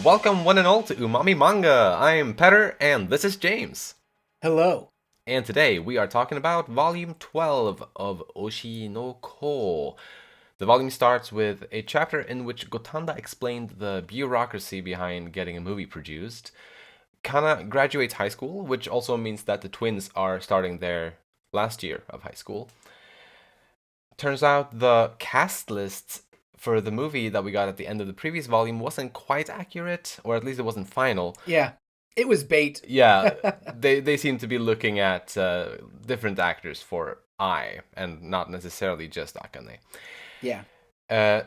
Welcome one and all to Umami Manga. I'm Petter, and this is James. Hello. And today we are talking about Volume 12 of Oshi no Ko. The volume starts with a chapter in which Gotanda explained the bureaucracy behind getting a movie produced. Kana graduates high school, which also means that the twins are starting their last year of high school. Turns out the cast lists for the movie that we got at the end of the previous volume wasn't quite accurate, or at least it wasn't final. Yeah, it was bait. Yeah, they seem to be looking at different actors for Ai, and not necessarily just Akane. Yeah.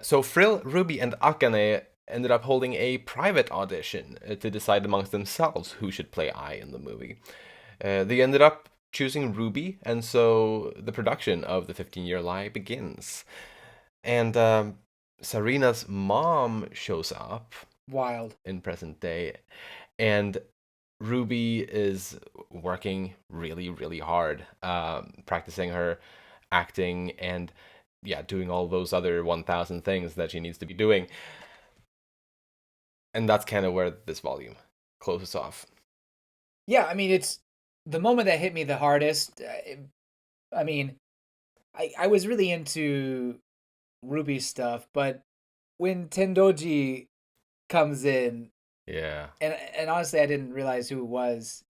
So Frill, Ruby, and Akane ended up holding a private audition to decide amongst themselves who should play Ai in the movie. They ended up choosing Ruby, and so the production of The 15-Year Lie begins. And Sarina's mom shows up Wild. in present day, and Ruby is working really, really hard, practicing her acting and doing all those other 1,000 things that she needs to be doing. And that's kind of where this volume closes off. Yeah, I mean, it's the moment that hit me the hardest. I mean, I was really into Ruby's stuff, but when Tendoji comes in, Yeah. and honestly, I didn't realize who it was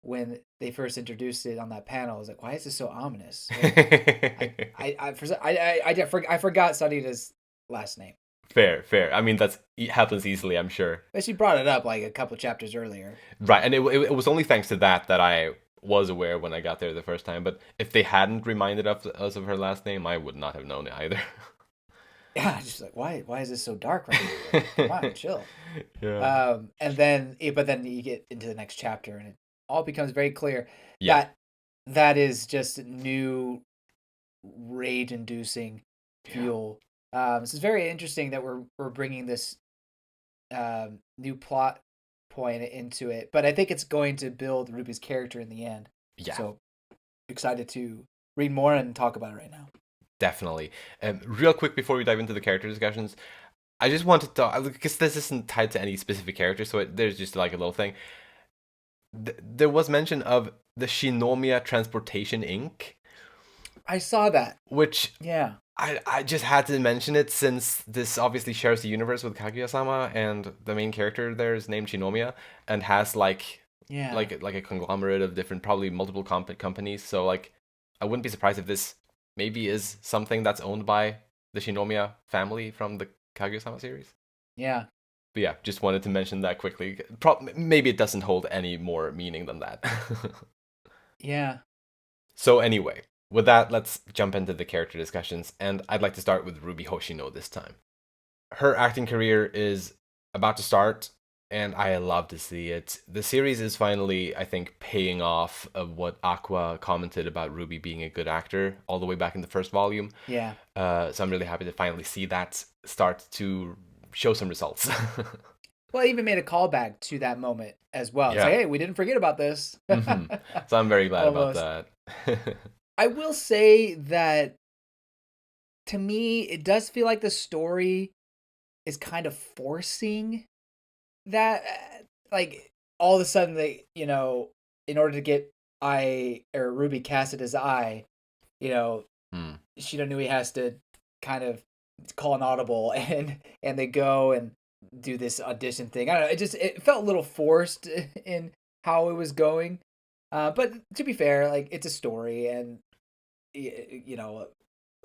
when they first introduced it on that panel. I was like, why is this so ominous? Like, I forgot Sarita's last name. Fair. I mean, it happens easily, I'm sure. But she brought it up like a couple chapters earlier. Right, and it was only thanks to that I was aware when I got there the first time. But if they hadn't reminded us of her last name, I would not have known it either. Yeah, just like why is this so dark right now? Like, come on, chill. Yeah. But then you get into the next chapter, and it all becomes very clear Yeah. that is just new rage-inducing fuel. This is very interesting that we're bringing this new plot point into it, but I think it's going to build Ruby's character in the end. Yeah. So excited to read more and talk about it right now. Definitely. Real quick before we dive into the character discussions, I just wanted to, because this isn't tied to any specific character, so there's just like a little thing. There was mention of the Shinomiya Transportation Inc. I saw that. Which Yeah. I just had to mention it since this obviously shares the universe with Kaguya-sama, and the main character there is named Shinomiya and has like a conglomerate of different, probably multiple companies. So like, I wouldn't be surprised if this maybe is something that's owned by the Shinomiya family from the Kaguya-sama series. Yeah. But yeah, just wanted to mention that quickly. Maybe it doesn't hold any more meaning than that. Yeah. So anyway, with that, let's jump into the character discussions, and I'd like to start with Ruby Hoshino this time. Her acting career is about to start, and I love to see it. The series is finally, I think, paying off of what Aqua commented about Ruby being a good actor all the way back in the first volume. Yeah. So I'm really happy to finally see that start to show some results. Well, I even made a callback to that moment as well. Yeah. Say, hey, we didn't forget about this. Mm-hmm. So I'm very glad about that. I will say that to me, it does feel like the story is kind of forcing that. Like, all of a sudden, in order to get Ruby casted as Shiranui has to kind of call an audible and they go and do this audition thing. I don't know. It felt a little forced in how it was going. But to be fair, like, it's a story, and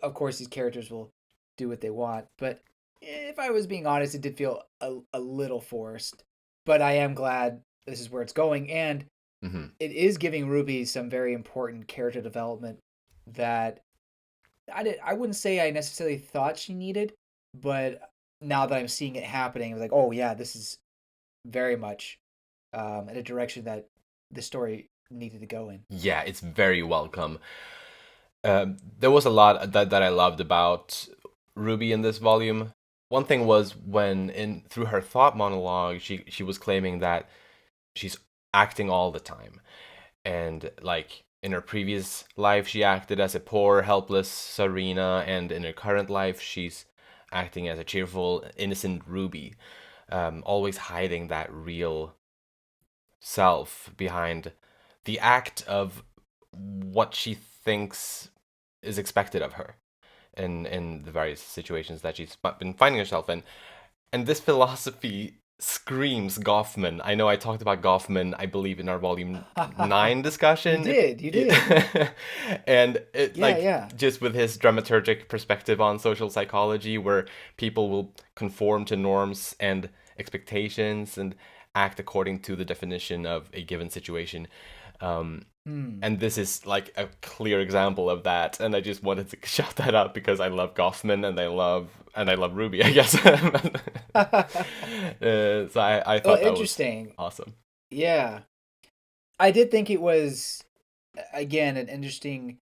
of course these characters will do what they want. But if I was being honest, it did feel a little forced. But I am glad this is where it's going, and it is giving Ruby some very important character development that I wouldn't say I necessarily thought she needed, but now that I'm seeing it happening, I was like, oh yeah, this is very much in a direction that the story needed to go in. Yeah, it's very welcome. There was a lot that I loved about Ruby in this volume. One thing was when through her thought monologue, she was claiming that she's acting all the time, and like in her previous life she acted as a poor, helpless Sarina, and in her current life she's acting as a cheerful, innocent Ruby. always hiding that real self behind the act of what she thinks is expected of her in the various situations that she's been finding herself in. And this philosophy screams Goffman. I know I talked about Goffman, I believe, in our volume 9 You discussion. did, you did. And it Yeah, like yeah. just with his dramaturgic perspective on social psychology, where people will conform to norms and expectations and act according to the definition of a given situation. Um, Hmm. and this is like a clear example of that, and I just wanted to shout that out because I love Goffman and I love Ruby, I guess. So I Well, thought that was interesting. awesome. Yeah. I did think it was, again, an interesting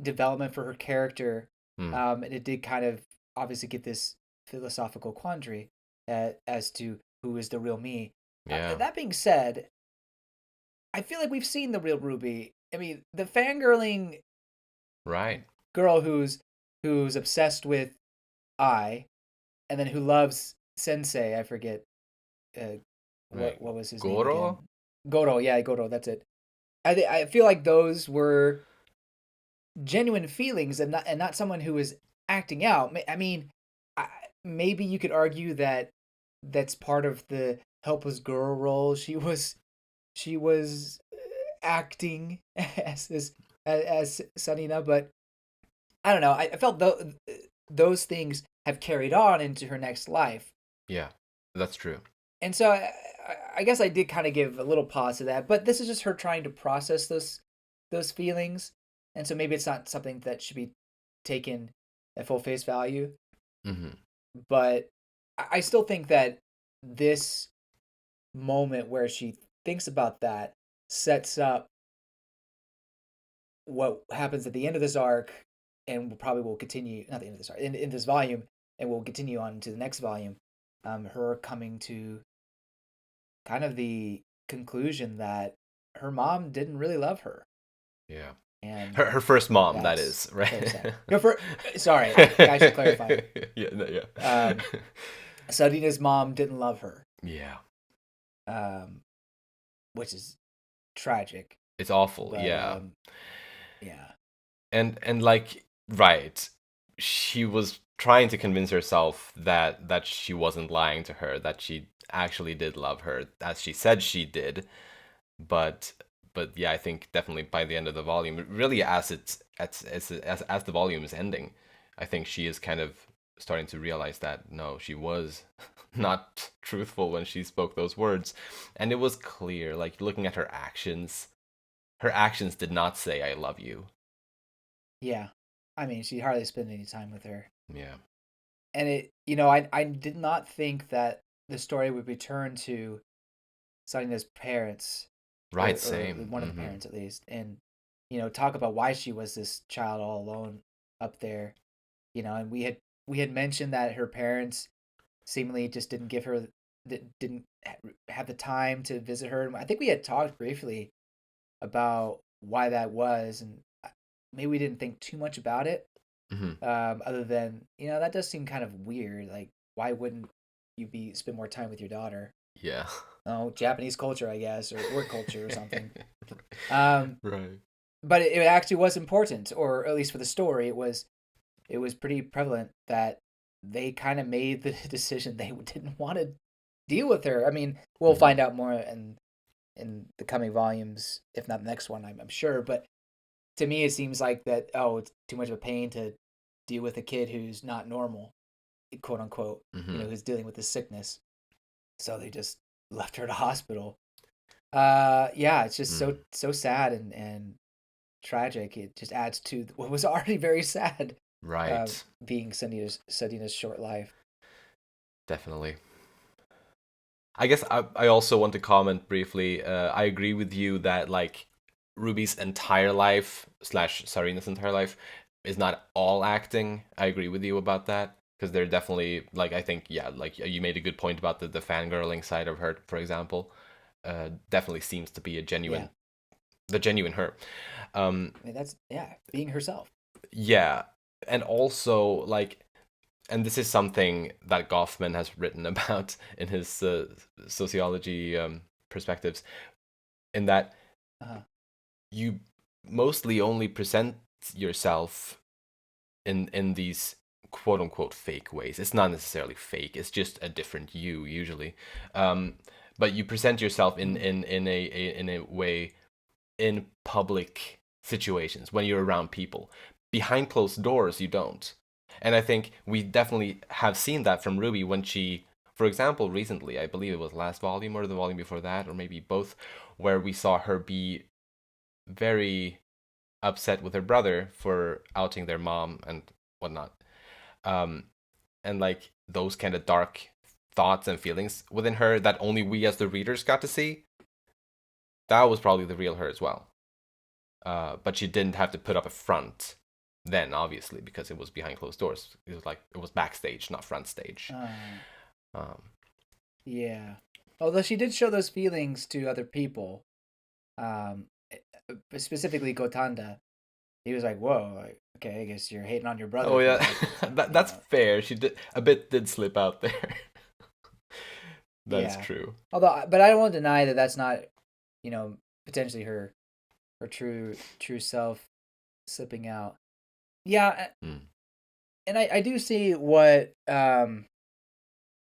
development for her character. Hmm. And it did kind of obviously get this philosophical quandary as to who is the real me. Yeah. That being said, I feel like we've seen the real Ruby. I mean, the fangirling Right. girl who's obsessed with I, and then who loves Sensei. I forget uh, Right. what was his name again. Goro. Goro, yeah, Goro. That's it. I feel like those were genuine feelings and not someone who was acting out. I mean, I, maybe you could argue that that's part of the helpless girl role. She was acting as Sanina, but I don't know. I felt those things have carried on into her next life, Yeah, that's true. and so I guess I did kind of give a little pause to that. But this is just her trying to process those feelings, and so maybe it's not something that should be taken at full face value. Hmm. But I still think that this moment where she thinks about that sets up what happens at the end of this arc, and probably will continue, not the end of this arc, in this volume, and will continue on to the next volume. Her coming to kind of the conclusion that her mom didn't really love her, Yeah. and Her first mom, that that's is, very right? sad. No, sorry, I should clarify. Yeah, no, yeah. Sadina's mom didn't love her, Yeah. um, which is tragic. It's awful, But yeah. yeah, And like, right, she was trying to convince herself that she wasn't lying to her, that she actually did love her, as she said she did. But yeah, I think definitely by the end of the volume, really as the volume is ending, I think she is kind of starting to realize that no, she was not truthful when she spoke those words, and it was clear. Like looking at her actions did not say "I love you." yeah. I mean, she hardly spent any time with her, Yeah. and I did not think that the story would return to Sanina's parents, Right. or Same. one of the Mm-hmm. parents at least, and talk about why she was this child all alone up there. And we had mentioned that her parents seemingly just didn't give her that didn't have the time to visit her. I think we had talked briefly about why that was, and maybe we didn't think too much about it. Mm-hmm. Other than that does seem kind of weird. Like, why wouldn't you be spend more time with your daughter? Yeah. Oh, Japanese culture, I guess, or work culture or something. Um, Right. but it actually was important, or at least for the story, it was pretty prevalent that they kind of made the decision they didn't want to deal with her. I mean, we'll Mm-hmm. find out more in the coming volumes, if not the next one, I'm sure. But to me, it seems like that. Oh, it's too much of a pain to deal with a kid who's not normal, quote unquote. Mm-hmm. Who's dealing with this sickness. So they just left her at a hospital. Yeah, it's just Mm. so sad and tragic. It just adds to what was already very sad, Right. being Sadina's short life. Definitely. I guess I also want to comment briefly. I agree with you that like Ruby's entire life slash Sarina's entire life is not all acting. I agree with you about that because they're definitely like I think yeah like you made a good point about the fangirling side of her, for example. Definitely seems to be Yeah, the genuine her. Um, I mean that's, yeah, being herself. yeah, and also like and this is something that Goffman has written about in his sociology perspectives, in that Uh-huh. you mostly only present yourself in these quote unquote fake ways. It's not necessarily fake. It's just a different you usually. But you present yourself Mhm. in a way in public situations when you're around people. Behind closed doors, you don't. And I think we definitely have seen that from Ruby when she, for example, recently, I believe it was last volume or the volume before that, or maybe both, where we saw her be very upset with her brother for outing their mom and whatnot. Um, and like those kind of dark thoughts and feelings within her that only we as the readers got to see, that was probably the real her as well. But she didn't have to put up a front then, obviously, because it was behind closed doors. It was backstage, not front stage. Uh, Um, yeah. Although she did show those feelings to other people, um, specifically Gotanda. He was like, "Whoa, like, okay, I guess you're hating on your oh brother for yeah, that." You that's know, fair. She did a bit did slip out there. That is yeah. true. Although, but I won't deny that that's not, potentially her true self slipping out. Yeah, Mm. and I do see what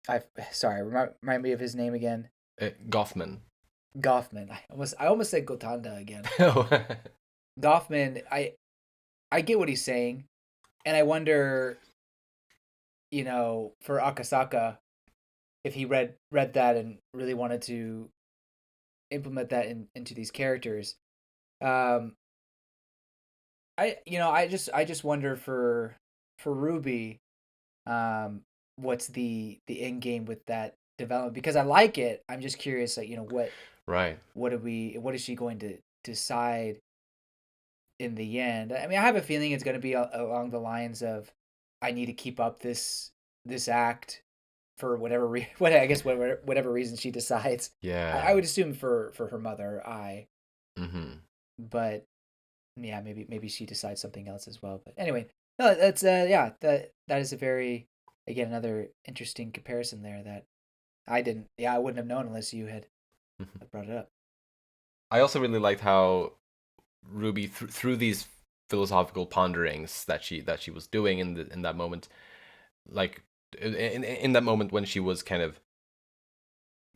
I sorry, remind me of his name again. Goffman. Goffman. I almost said Gotanda again. Oh. Goffman. I get what he's saying, and I wonder, for Akasaka, if he read that and really wanted to implement that into these characters. Um, I just wonder for Ruby, um, what's the end game with that development, because I like it. I'm just curious, like, Right. what is she going to decide in the end? I mean, I have a feeling it's going to be along the lines of, I need to keep up this act for what I guess whatever reason she decides. I Yeah. would assume for her mother, Mm-hmm. but yeah, maybe she decides something else as well. But anyway, no, that's yeah, that is a very, again, another interesting comparison there that I wouldn't have known unless you had Mm-hmm. brought it up. I also really liked how Ruby through these philosophical ponderings that she was doing in that moment, like in that moment when she was kind of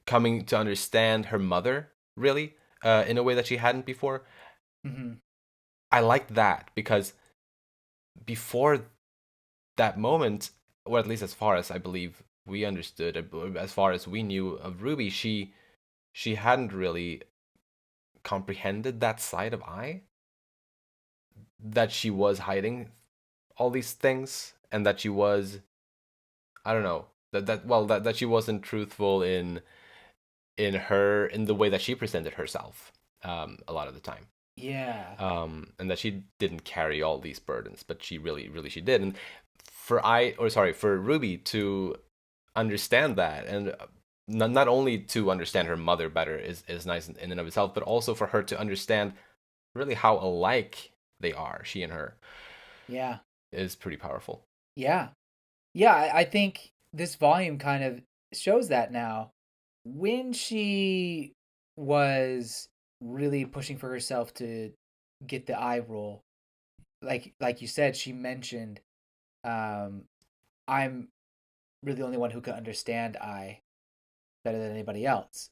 coming to understand her mother really in a way that she hadn't before. Mm-hmm. I liked that because before that moment, or at least as far as I believe we understood, as far as we knew of Ruby, she hadn't really comprehended that side of I, that she was hiding all these things, and that she was, I don't know, that she wasn't truthful in the way that she presented herself a lot of the time. Yeah. And that she didn't carry all these burdens, but she really she did. And for Ruby to understand that, and not only to understand her mother better is nice in and of itself, but also for her to understand really how alike they are, she and her, Yeah. is pretty powerful. Yeah. Yeah. I think this volume kind of shows that now. When she was really pushing for herself to get the eye roll, like you said, she mentioned, um, I'm really the only one who can understand I better than anybody else.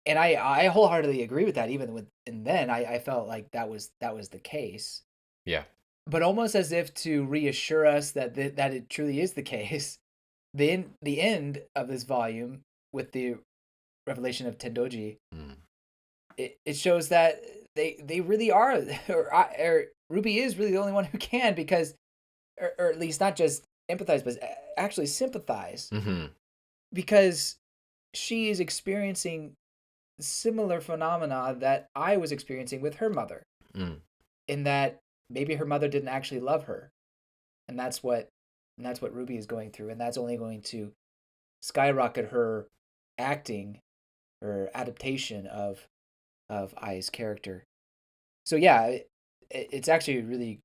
And I wholeheartedly agree with that. Even with and then I felt like that was the case. Yeah. But almost as if to reassure us that it truly is the case, the end of this volume with the revelation of Tendoji, Mm. it shows that they really are, or Ruby is really the only one who can, because, or at least not just empathize, but actually sympathize, Mm-hmm. because she is experiencing similar phenomena that I was experiencing with her mother, Mm. in that maybe her mother didn't actually love her, and that's what Ruby is going through, and that's only going to skyrocket her acting or adaptation of Ai's character. So yeah, it's actually really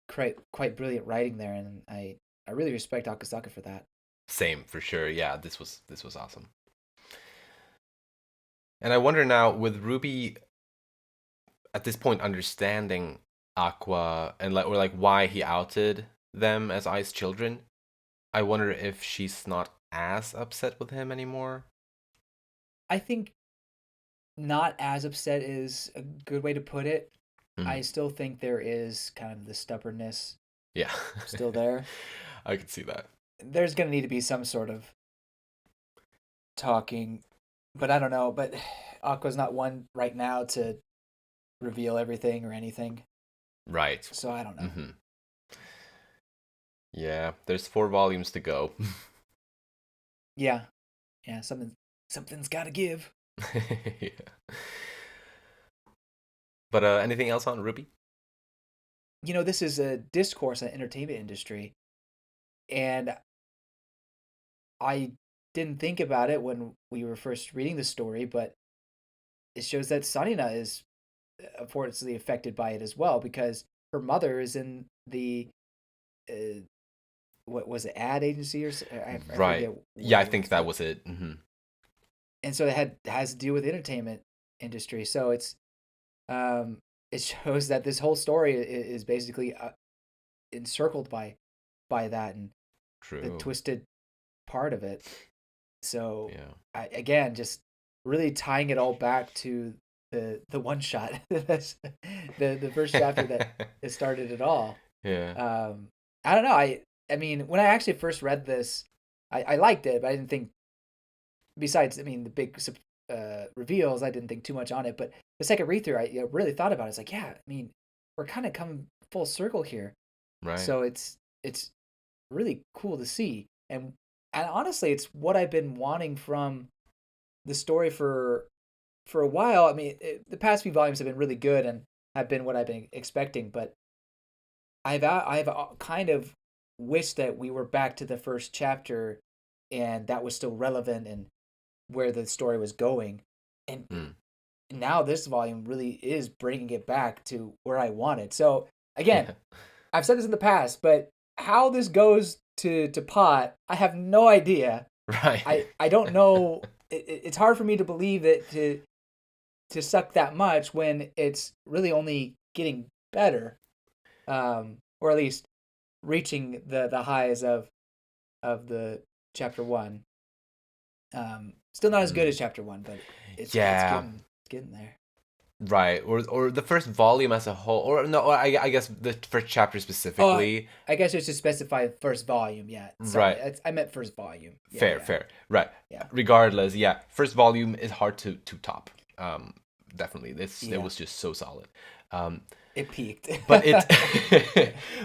quite brilliant writing there, and I really respect Akasaka for that. Same for sure. Yeah, this was awesome. And I wonder now, with Ruby at this point understanding Aqua and like, or like why he outed them as Ice children, I wonder if she's not as upset with him anymore. I think not as upset is a good way to put it. I still think there is kind of the stubbornness Yeah. still there. I could see that. There's going to need to be some sort of talking, but I don't know. But Aqua's not one right now to reveal everything or anything. Right. So I don't know. Yeah, there's 4 volumes to go. Yeah. Yeah, something's got to give. Yeah. But anything else on Ruby? You know, this is a discourse on the entertainment industry, and I didn't think about it when we were first reading the story, but it shows that Sanina is unfortunately affected by it as well because her mother is in the what was it, ad agency or I Right. forget Yeah, what I it think was, that was it. and so it has to do with the entertainment industry. So it shows that this whole story is basically encircled by that and the True. twisted part of it. So Yeah. again, just really tying it all back to the one shot, the first chapter that started it all. Yeah. I don't know. I mean, when I actually first read this, I liked it, but I didn't think. Besides, I mean, the big reveals, I didn't think too much on it. But the second read through, I really thought about it. It's like, yeah, I mean, we're kind of coming full circle here. Right. So it's really cool to see, and honestly, it's what I've been wanting from the story for a while. I mean, the past few volumes have been really good and have been what I've been expecting, but I've kind of wished that we were back to the first chapter and that was still relevant and where the story was going. And now this volume really is bringing it back to where I wanted. So again, I've said this in the past, but how this goes to pot, I have no idea. Right. I don't know. It's hard for me to believe that to suck that much when it's really only getting better, or at least reaching the highs of the chapter 1. Still not as good as chapter 1, but it's getting there. Right, or the first volume as a whole, or no, I guess the first chapter specifically. I guess it's to specify first volume. Yeah, sorry, right. I meant first volume. Yeah, fair. Right. Yeah. Regardless, yeah, first volume is hard to top. Definitely, it was just so solid. It peaked, but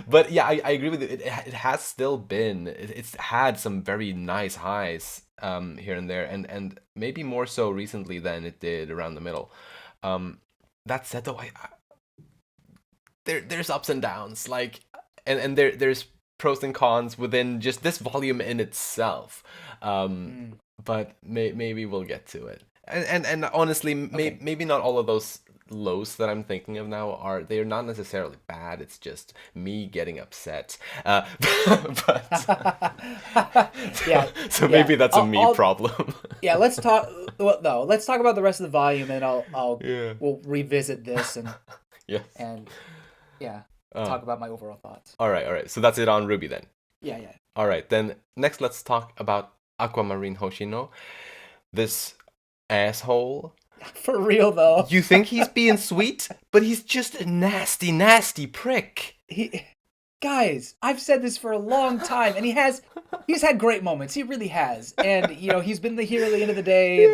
but yeah, I agree with you. It has still been. It's had some very nice highs here and there, and maybe more so recently than it did around the middle. That said, though, there's ups and downs, like, and there's pros and cons within just this volume in itself. But maybe we'll get to it. And honestly, maybe not all of those lows that I'm thinking of now they're not necessarily bad. It's just me getting upset. So maybe that's a me problem. Yeah, let's talk. Well, no, let's talk about the rest of the volume, and we'll revisit this and talk about my overall thoughts. All right. So that's it on Ruby then. Yeah. All right, then next let's talk about Aquamarine Hoshino. This asshole. For real though. You think he's being sweet, but he's just a nasty, nasty prick. Guys, I've said this for a long time, and he's had great moments. He really has, and he's been the hero at the end of the day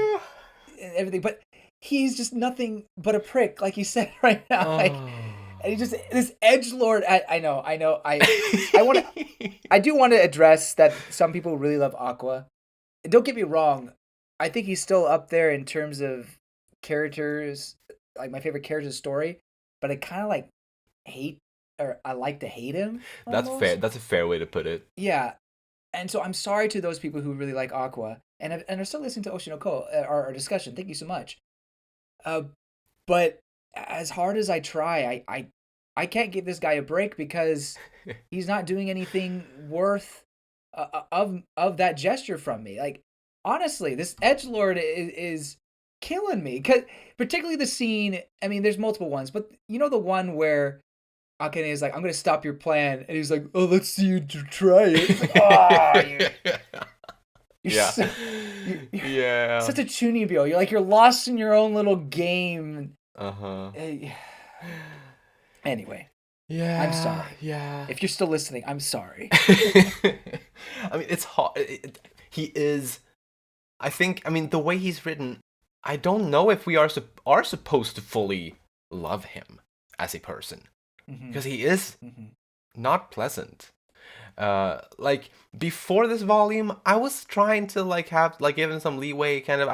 and everything. But he's just nothing but a prick, like you said right now. And he just this edgelord. I know. I do want to address that some people really love Aqua. And don't get me wrong. I think he's still up there in terms of characters, like my favorite character's story. But I kind of like hate, or I like to hate him. Almost. That's fair. That's a fair way to put it. Yeah, and so I'm sorry to those people who really like Aqua and are still listening to Oshi no Ko, our discussion. Thank you so much. But as hard as I try, I can't give this guy a break because he's not doing anything worth of that gesture from me. Like, honestly, this edgelord is killing me. Cause particularly the scene. I mean, there's multiple ones, but you know the one where Akane is like, "I'm gonna stop your plan," and he's like, "Oh, let's see you try it." It's like, oh, Yeah. you're Yeah. such a chunibyo. You're like, you're lost in your own little game. Uh-huh. Anyway, Yeah. I'm sorry. Yeah. If you're still listening, I'm sorry. I mean, it's hard. He is. I mean, the way he's written, I don't know if we are supposed to fully love him as a person, because he is not pleasant. Like before this volume, I was trying to like give him some leeway. Kind of,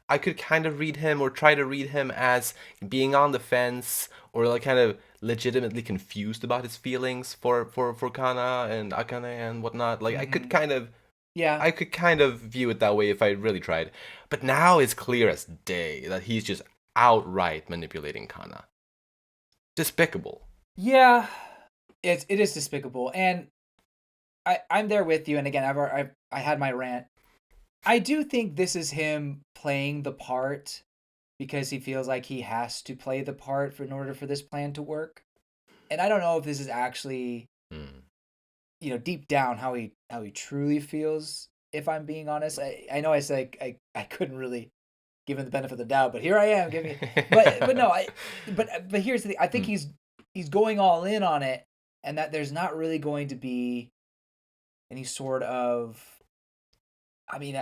I could kind of read him or try to read him as being on the fence or like kind of legitimately confused about his feelings for Kana and Akane and whatnot. Like I could kind of. Yeah. I could kind of view it that way if I really tried. But now it's clear as day that he's just outright manipulating Kana. Despicable. Yeah. It is despicable. And I'm there with you. And again, I had my rant. I do think this is him playing the part because he feels like he has to play the part in order for this plan to work. And I don't know if this is actually deep down how he truly feels, if I'm being honest. I know I said I couldn't really give him the benefit of the doubt, but here I am giving but no, but here's the thing. I think he's going all in on it, and that there's not really going to be any sort of, I mean,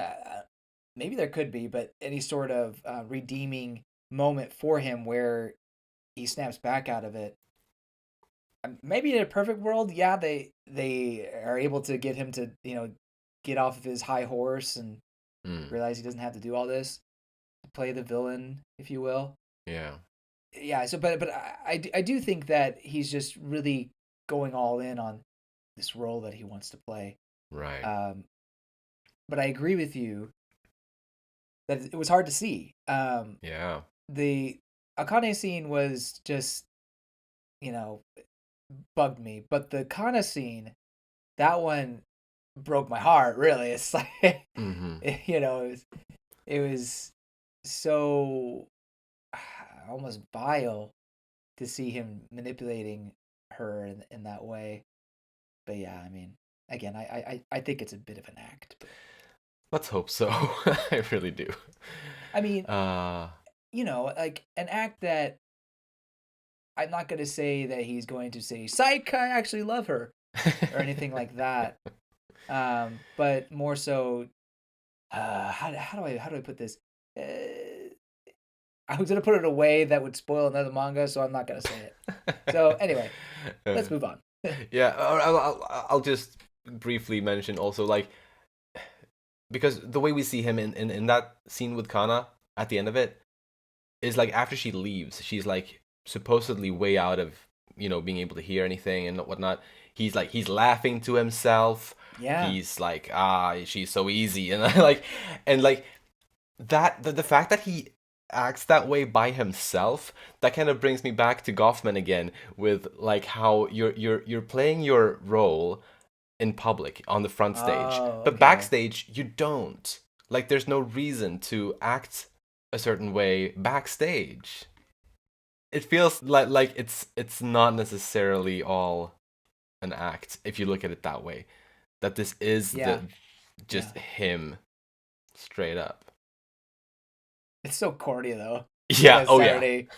maybe there could be, but any sort of redeeming moment for him where he snaps back out of it. Maybe in a perfect world, yeah, they are able to get him to get off of his high horse and realize he doesn't have to do all this, play the villain, if you will. Yeah. So, but I do think that he's just really going all in on this role that he wants to play. Right. But I agree with you that it was hard to see. Yeah. The Akane scene was just, bugged me, but the Kana scene, that one broke my heart. Really, it's like it was so almost vile to see him manipulating her in that way. But yeah, I mean, again, I think it's a bit of an act. But... Let's hope so. I really do. I mean, like an act that I'm not going to say that he's going to say, "Psych, I actually love her," or anything like that. But more so, how do I put this? I was gonna put it in a way that would spoil another manga, so I'm not gonna say it. So anyway, let's move on. Yeah, I'll just briefly mention also, like, because the way we see him in that scene with Kana at the end of it is like after she leaves, she's like supposedly way out of being able to hear anything and whatnot. He's laughing to himself. Yeah. He's like, she's so easy, and like that the fact that he acts that way by himself, that kind of brings me back to Goffman again, with like how you're playing your role in public on the front stage, but backstage you don't. Like there's no reason to act a certain way backstage. It feels like it's not necessarily all an act if you look at it that way. That this is him straight up. It's so corny though. Yeah. Oh Saturday.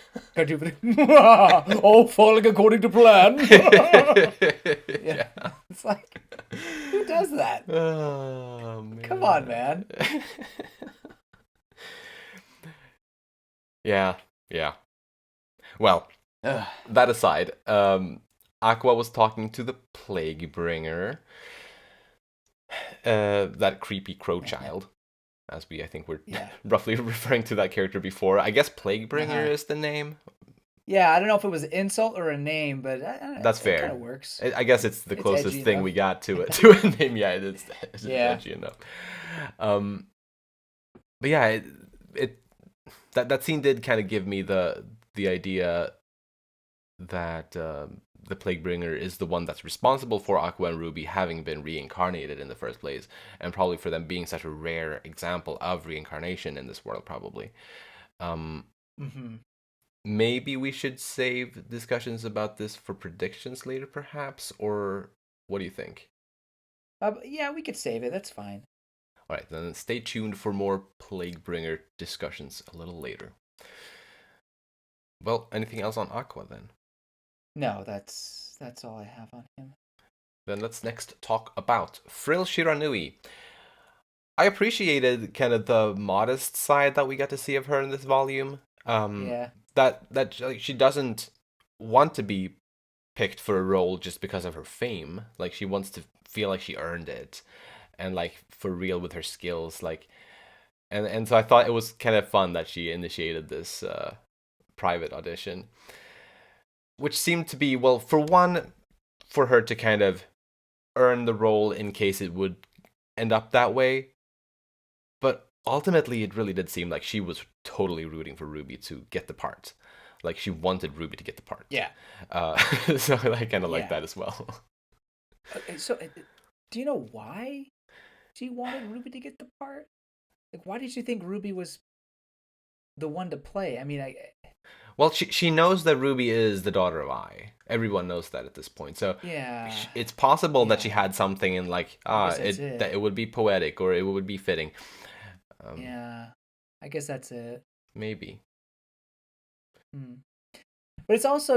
Yeah. All falling according to plan. Yeah. It's like, who does that? Oh, man. Come on, man. Yeah. Well, that aside, Aqua was talking to the Plague Bringer, that creepy crow child, as I think we're roughly referring to that character before. I guess Plague Bringer is the name. Yeah, I don't know if it was an insult or a name, but that's fair. It kind of works. I guess it's the closest thing we got to a name. Yeah, it's edgy enough. But yeah, that scene did kind of give me the idea that the Plague Bringer is the one that's responsible for Aqua and Ruby having been reincarnated in the first place, and probably for them being such a rare example of reincarnation in this world, probably. Um, Mm-hmm. Maybe we should save discussions about this for predictions later, perhaps, or what do you think? Yeah, we could save it. That's fine. All right, then stay tuned for more Plague Bringer discussions a little later. Well, anything else on Aqua then? No, that's all I have on him. Then let's next talk about Frill Shiranui. I appreciated kind of the modest side that we got to see of her in this volume. Yeah. That like, she doesn't want to be picked for a role just because of her fame. Like she wants to feel like she earned it, and like for real with her skills. Like, and so I thought it was kind of fun that she initiated this private audition, which seemed to be, well, for one, for her to kind of earn the role in case it would end up that way. But ultimately, it really did seem like she was totally rooting for Ruby to get the part. Like she wanted Ruby to get the part. Yeah. Uh, so I kind of like Yeah. that as well. So, do you know why she wanted Ruby to get the part? Like, why did you think Ruby was the one to play? I mean, Well, she knows that Ruby is the daughter of I. Everyone knows that at this point. So yeah, it's possible that she yeah. had something in like I guess that's it that it. it would be poetic or it would be fitting. Um, Yeah, I guess that's it. Maybe. Hmm. But it's also,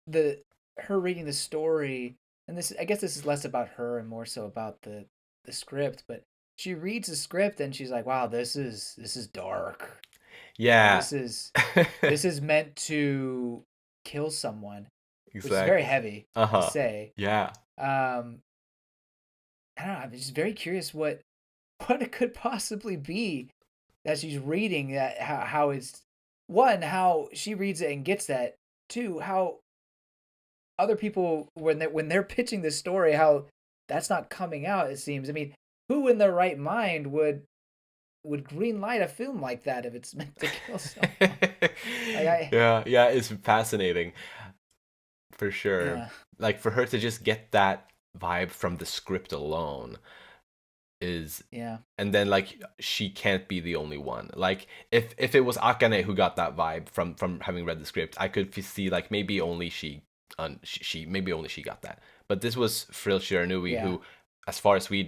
the her reading the story, and this I guess this is less about her and more so about the script. But she reads the script and she's like, "Wow, this is dark. Yeah. This is meant to kill someone," which is very Exactly. heavy to Uh-huh. say. Yeah. Um, I don't know. I'm just very curious what it could possibly be that she's reading. That how it's one, how she reads it and gets that. Two, how other people when they're pitching this story, how that's not coming out. It seems. I mean, who in their right mind would green light a film like that if it's meant to kill someone? Like I, Yeah, yeah, it's fascinating for sure. yeah, Like for her to just get that vibe from the script alone is, yeah, and then like she can't be the only one. Like if it was Akane who got that vibe from having read the script, I could see like maybe only she maybe only she got that. But this was Frill Shiranui yeah. who, as far as we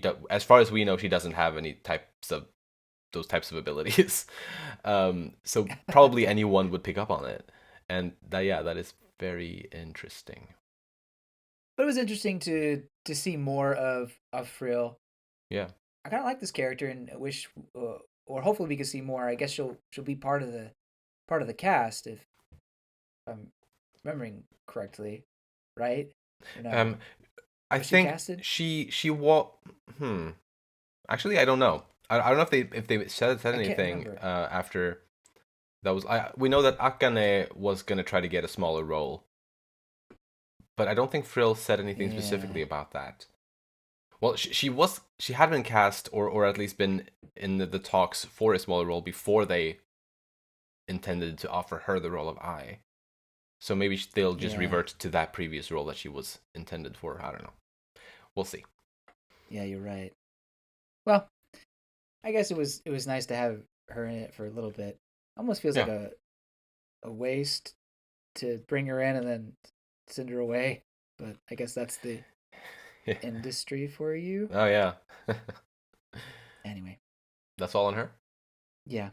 know, she doesn't have any types of those types of abilities. So probably anyone would pick up on it, and that, yeah, that is very interesting. But it was interesting to see more of Frill. Yeah. I kind of like this character and wish, or hopefully we can see more. I guess she'll be part of the cast if I'm remembering correctly, right? Or no? Um, I Was she think casted? she was. Hmm. Actually, I don't know. I don't know if they said I can't anything remember. after that was. We know that Akane was gonna try to get a smaller role, but I don't think Frill said anything Yeah, specifically about that. Well, she had been cast or at least been in the talks for a smaller role before they intended to offer her the role of I. So maybe they'll just yeah, revert to that previous role that she was intended for. I don't know. We'll see. yeah. You're right. Well, I guess it was nice to have her in it for a little bit. Almost feels like Yeah. a waste to bring her in and then send her away. But I guess that's the industry for you. Oh yeah. Anyway, That's all on her. yeah.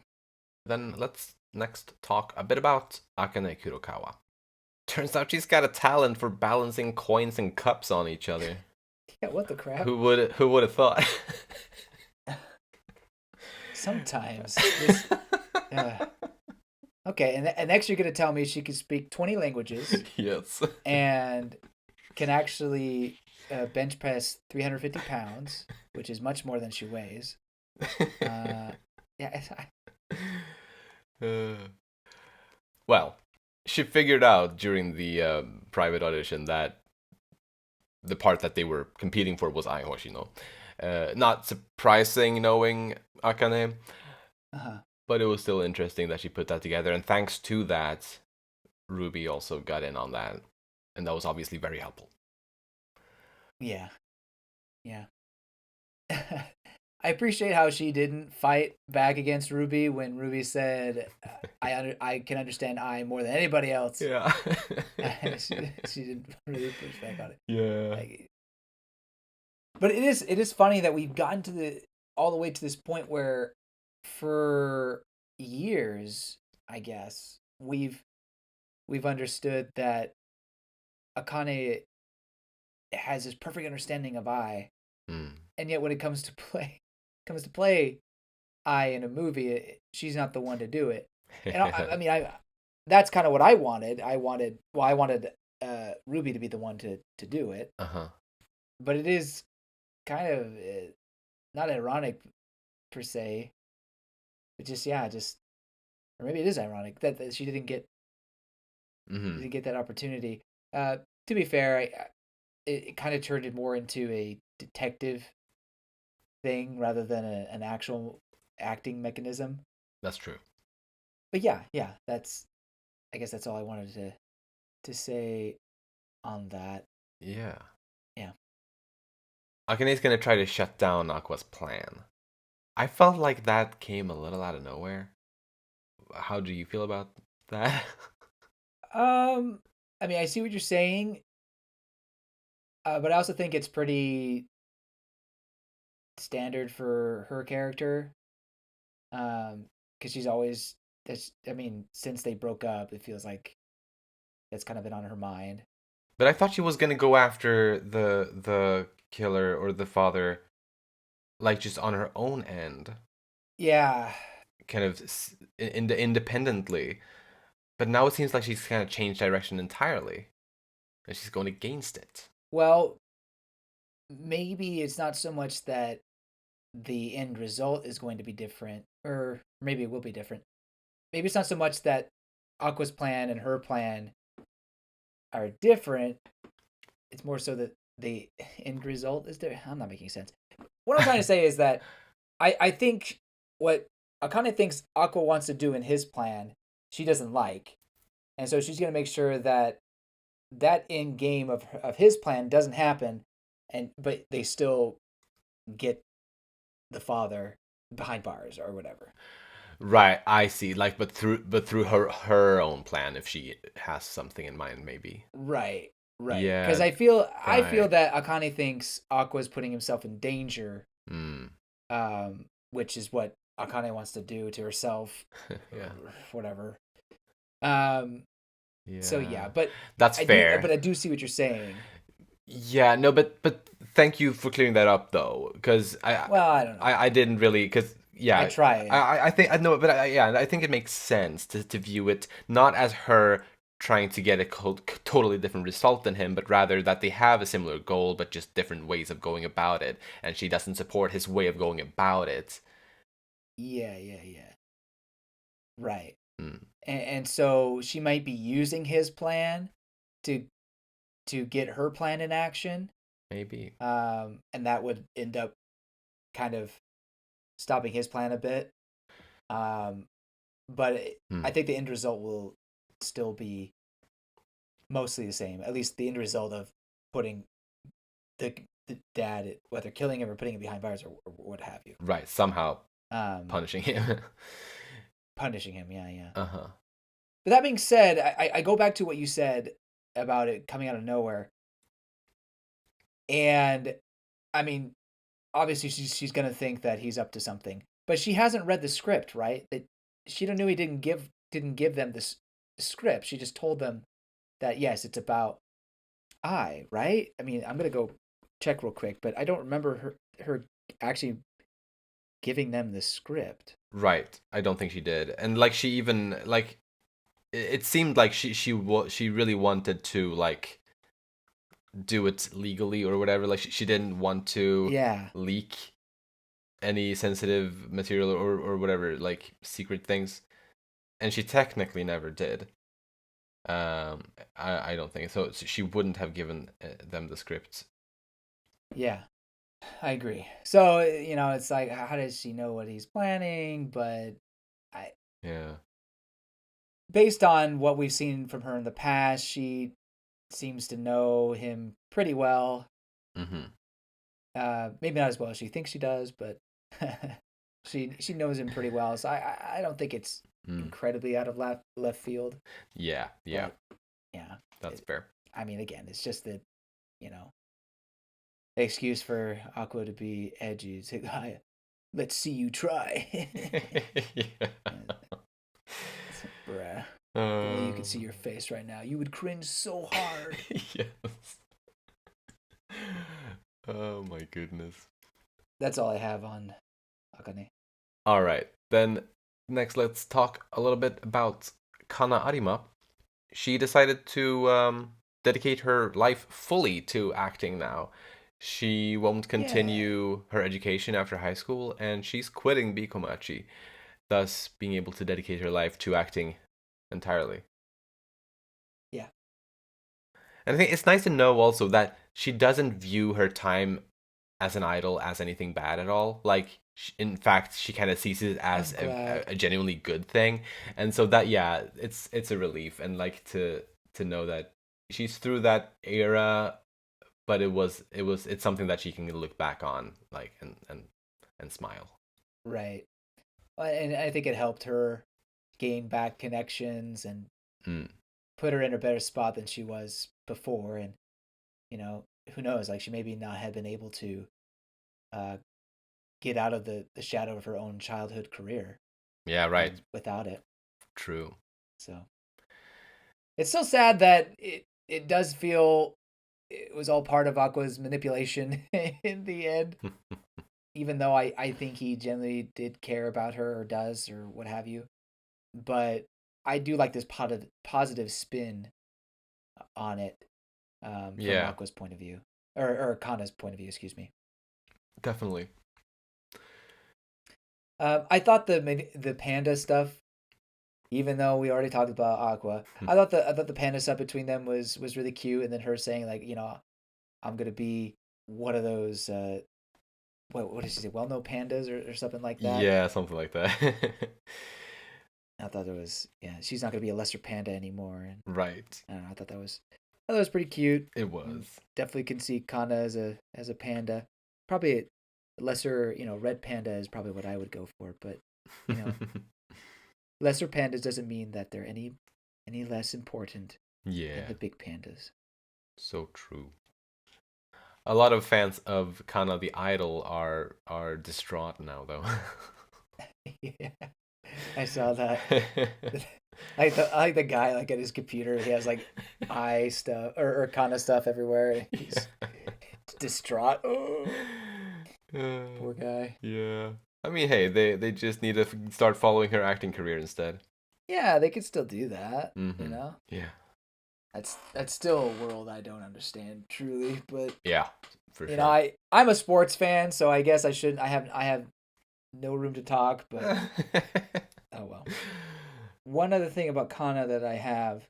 Then let's next talk a bit about Akane Kurokawa. Turns out she's got a talent for balancing coins and cups on each other. Yeah, what the crap? Who would have thought? Sometimes this. Uh, okay, and next you're gonna tell me she can speak 20 languages Yes. and can actually bench press 350 pounds, which is much more than she weighs. Uh, yeah, Uh, well, she figured out during the private audition that the part that they were competing for was Ai Hoshino. Not surprising knowing Akane, uh-huh. but it was still interesting that she put that together. And thanks to that, Ruby also got in on that, and that was obviously very helpful. Yeah. Yeah. I appreciate how she didn't fight back against Ruby when Ruby said, I can understand I more than anybody else." Yeah. She didn't really push back on it. Yeah. Like, but it is funny that we've gotten to the all the way to this point where, for years, I guess we've understood that Akane has this perfect understanding of I, Mm. and yet when it comes to play I in a movie, she's not the one to do it. And I mean, that's kind of what I wanted. I wanted Ruby to be the one to do it. Uh-huh. But it is kind of not ironic per se. It just or maybe it is ironic that she didn't get that opportunity. To be fair, it kind of turned it more into a detective thing rather than an actual acting mechanism. That's true. But yeah, I guess that's all I wanted to say on that. Yeah. Yeah. Akane's gonna try to shut down Aqua's plan. I felt like that came a little out of nowhere. How do you feel about that? I mean, I see what you're saying, but I also think it's pretty standard for her character. Because she's always that's. I mean, since they broke up, it feels like that's kind of been on her mind. But I thought she was gonna go after the killer or the father, like just on her own end, Yeah. kind of independently. But now it seems like she's kind of changed direction entirely, and she's going against it. Well, maybe it's not so much that the end result is going to be different, or maybe it will be different. Maybe it's not so much that Aqua's plan and her plan are different. It's more so that the end result is different. I'm not making sense. What I'm trying to say is that I think what Akane thinks Aqua wants to do in his plan, she doesn't like, and so she's gonna make sure that that end game of his plan doesn't happen, but they still get the father behind bars or whatever. Right, I see. Like, but through her own plan, if she has something in mind, maybe. Right, right. Because Yeah, I feel right. that Akane thinks Aqua's putting himself in danger, Mm. which is what Akane wants to do to herself, Yeah, or whatever. Um, so yeah. yeah, but That's I fair. do see what you're saying. Yeah, no, but thank you for clearing that up though, because Well, I don't know. I didn't really, because I yeah, tried. I think I know, but yeah, I think it makes sense to view it not as her trying to get a totally different result than him, but rather that they have a similar goal, but just different ways of going about it, and she doesn't support his way of going about it. Yeah. Right. Hmm, And so she might be using his plan to get her plan in action. maybe. And that would end up kind of stopping his plan a bit. Um, but I Hmm, think the end result will still be mostly the same. At least the end result of putting the dad, whether killing him or putting him behind bars or what have you. right, somehow Um, punishing him. punishing him. Yeah. Uh-huh. But that being said, I go back to what you said about it coming out of nowhere, and I mean, obviously she's gonna think that he's up to something, but she hasn't read the script, right? That she don't knew he didn't give them this script. She just told them that yes, it's about I, right? I mean, I'm gonna go check real quick, but I don't remember her actually giving them the script. Right. I don't think she did. And like she even like it seemed like she really wanted to like do it legally or whatever. Like she didn't want to Yeah, leak any sensitive material or whatever, like secret things. And she technically never did. I don't think so. She wouldn't have given them the script. yeah, I agree. So it's like, how does she know what he's planning? But I Yeah. based on what we've seen from her in the past, she seems to know him pretty well. Mm-hmm. Maybe not as well as she thinks she does, but she knows him pretty well. So I don't think it's Mm. incredibly out of left field. Yeah, yeah, But yeah, that's fair. I mean, again, it's just that, you know, excuse for Aqua to be edgy. It's like, let's see you try. Yeah. It's like, bruh. If only you could see Um, your face right now. You would cringe so hard. yes. Oh my goodness. That's all I have on Akane. All right. Then next, let's talk a little bit about Kana Arima. She decided to dedicate her life fully to acting now. She won't Yeah. continue her education after high school, and she's quitting Bikomachi, thus being able to dedicate her life to acting entirely. Yeah. And I think it's nice to know also that she doesn't view her time as an idol as anything bad at all. Like, in fact, she kind of sees it as I'm glad. a genuinely good thing. And so that, yeah, it's a relief, and like to know that she's through that era, but it's something that she can look back on, like, and smile. Right. And I think it helped her gain back connections and Mm. put her in a better spot than she was before. And, you know, who knows? Like, she maybe not had been able to uh, get out of the shadow of her own childhood career Yeah, right. without it. True. So it's so sad that it does feel it was all part of Aqua's manipulation in the end. Even though I think he generally did care about her or does or what have you. But I do like this positive spin on it from Yeah, Aqua's point of view. Or Kana's point of view, excuse me. definitely. I thought the panda stuff, even though we already talked about Aqua, I thought the panda stuff between them was really cute, and then her saying like, you know, I'm gonna be one of those what did she say? Well known pandas or something like that. Yeah, something like that. I thought it was yeah, she's not gonna be a lesser panda anymore, and Right. I don't know, I thought that was pretty cute. It And was. definitely can see Kana as a panda. Probably a lesser, you know, red panda is probably what I would go for, but you know, lesser pandas doesn't mean that they're any less important than Yeah, the big pandas. so true. A lot of fans of Kana the Idol are distraught now, though. Yeah, I saw that. I like the guy like at his computer. He has like eye stuff or Kana stuff everywhere. He's Yeah. distraught. Oh, Uh, poor guy. yeah. I mean, hey, they just need to start following her acting career instead. Yeah, they could still do that. You Mm-hmm. know, Yeah. that's still a world I don't understand truly. But Yeah, for you know, sure. I'm a sports fan, so I guess I shouldn't. I have no room to talk. But oh well. One other thing about Kana that I have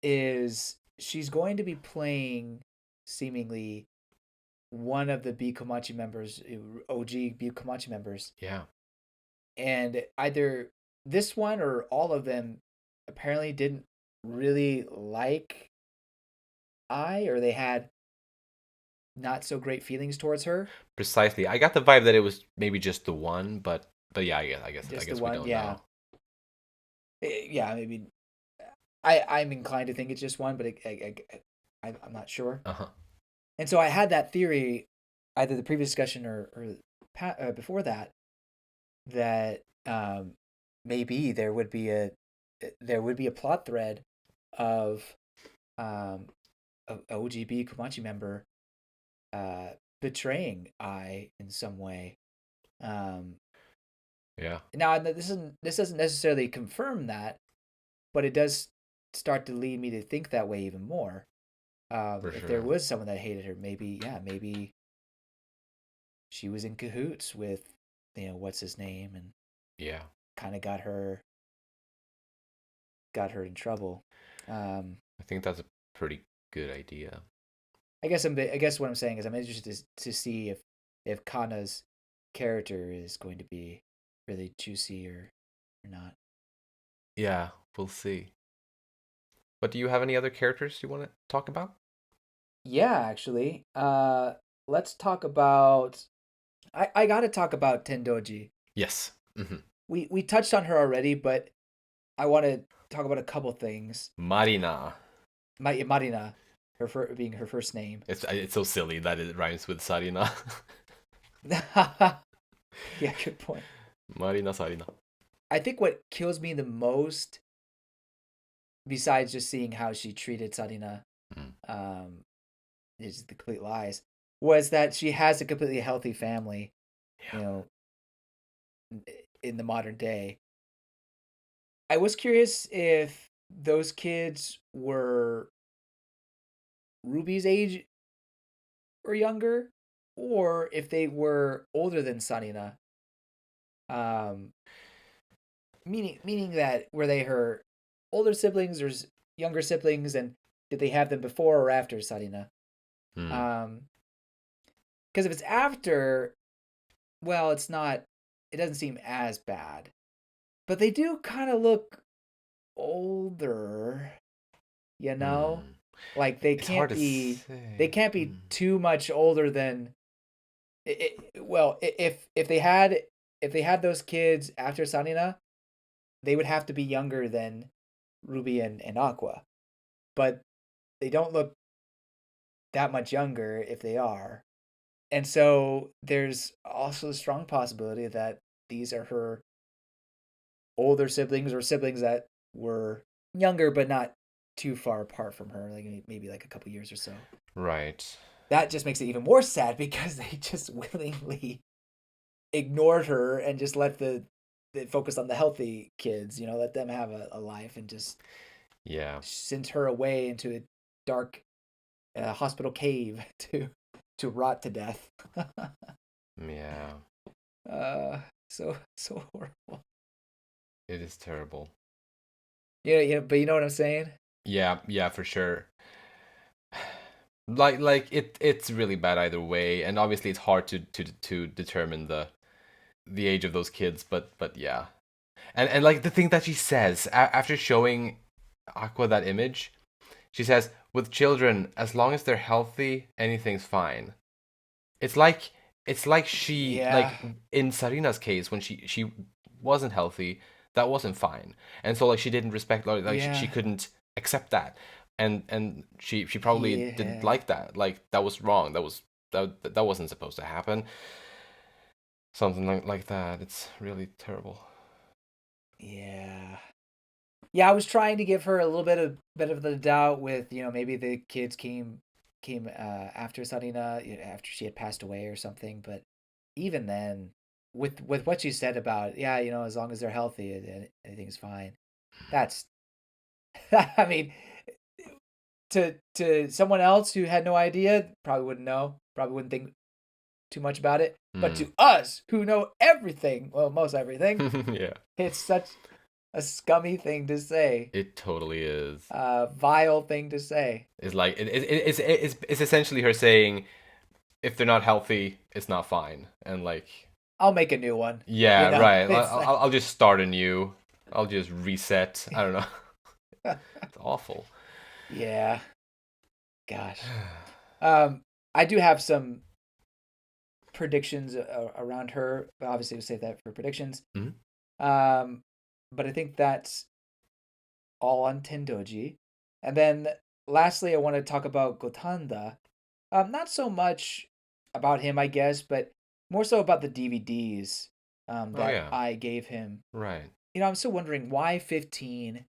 is she's going to be playing seemingly one of the B Komachi members, OG B Komachi members, Yeah. and either this one or all of them apparently didn't really like or they had not so great feelings towards her. Precisely. I got the vibe that it was maybe just the one, but yeah, I Just the guess we one, don't yeah. know. Yeah, maybe I'm inclined to think it's just one, but I'm not sure. Uh-huh. And so I had that theory, either the previous discussion or before that, that maybe there would be a plot thread of a OGB Komachi member uh, betraying in some way. Um, Yeah, Now this doesn't necessarily confirm that, but it does start to lead me to think that way even more. for If there sure. was someone that hated her, maybe she was in cahoots with, you know, what's his name, and Yeah. kind of got her in trouble. Um, I think that's a pretty good idea. I guess what I'm saying is I'm interested to see if Kana's character is going to be really juicy or not. Yeah. We'll see. But do you have any other characters you want to talk about? Yeah, actually. Let's talk about. I gotta talk about Tendoji. Yes. We touched on her already, but I want to talk about a couple things. Marina. Marina, being her first name. It's so silly that it rhymes with Sarina. Yeah, good point. Marina Sarina. I think what kills me the most, besides just seeing how she treated Sarina, um, is the complete lies, was that she has a completely healthy family, Yeah. you know, in the modern day. I was curious if those kids were Ruby's age or younger, or if they were older than Sarina. Um, meaning that were they her older siblings or younger siblings, and did they have them before or after Sarina? Hmm. Because if it's after, well, it's not. It doesn't seem as bad, but they do kind of look older. You know, Hmm. like they It's hard can't to be. They say. can't be too much older than. Well, if they had those kids after Sarina, they would have to be younger than Ruby and Aqua. But they don't look that much younger if they are. And so there's also a strong possibility that these are her older siblings or siblings that were younger but not too far apart from her, like maybe like a couple years or so. Right. That just makes it even more sad because they just willingly ignored her and just let the focus on the healthy kids, let them have a life and just Yeah. sent her away into a dark hospital cave to rot to death. Yeah. So horrible. It is terrible. Yeah, but you know what I'm saying? Yeah, yeah, for sure. It's really bad either way, and obviously it's hard to determine the age of those kids, but yeah. And like the thing that she says after showing Aqua that image, she says, "With children, as long as they're healthy, anything's fine." It's like she like Yeah, in Sarina's case when she wasn't healthy, that wasn't fine, and so like she didn't respect like she yeah, couldn't accept that, and she probably didn't yeah, like that. Like that was wrong. That wasn't supposed to happen. Something like that. It's really terrible. yeah. Yeah, I was trying to give her a little bit of the doubt with, maybe the kids came after Sarina, after she had passed away or something, but even then, with what you said about, yeah, as long as they're healthy, anything's fine. That's I mean, to someone else who had no idea, probably wouldn't know, probably wouldn't think too much about it. But Hmm. to us who know everything, well, most everything, Yeah, it's such a scummy thing to say, it totally is. vile thing to say. It's like it's essentially her saying if they're not healthy, it's not fine, and like I'll make a new one. yeah, right. It's like, I'll just start anew. I'll just reset. I don't know. It's awful. yeah, gosh. Um, I do have some predictions around her. Obviously, we'll save that for predictions. Mhm. Um, but I think that's all on Tendoji. And then lastly, I want to talk about Gotanda. Not so much about him, I guess, but more so about the DVDs Oh that yeah, I gave him. right. I'm still wondering why 15?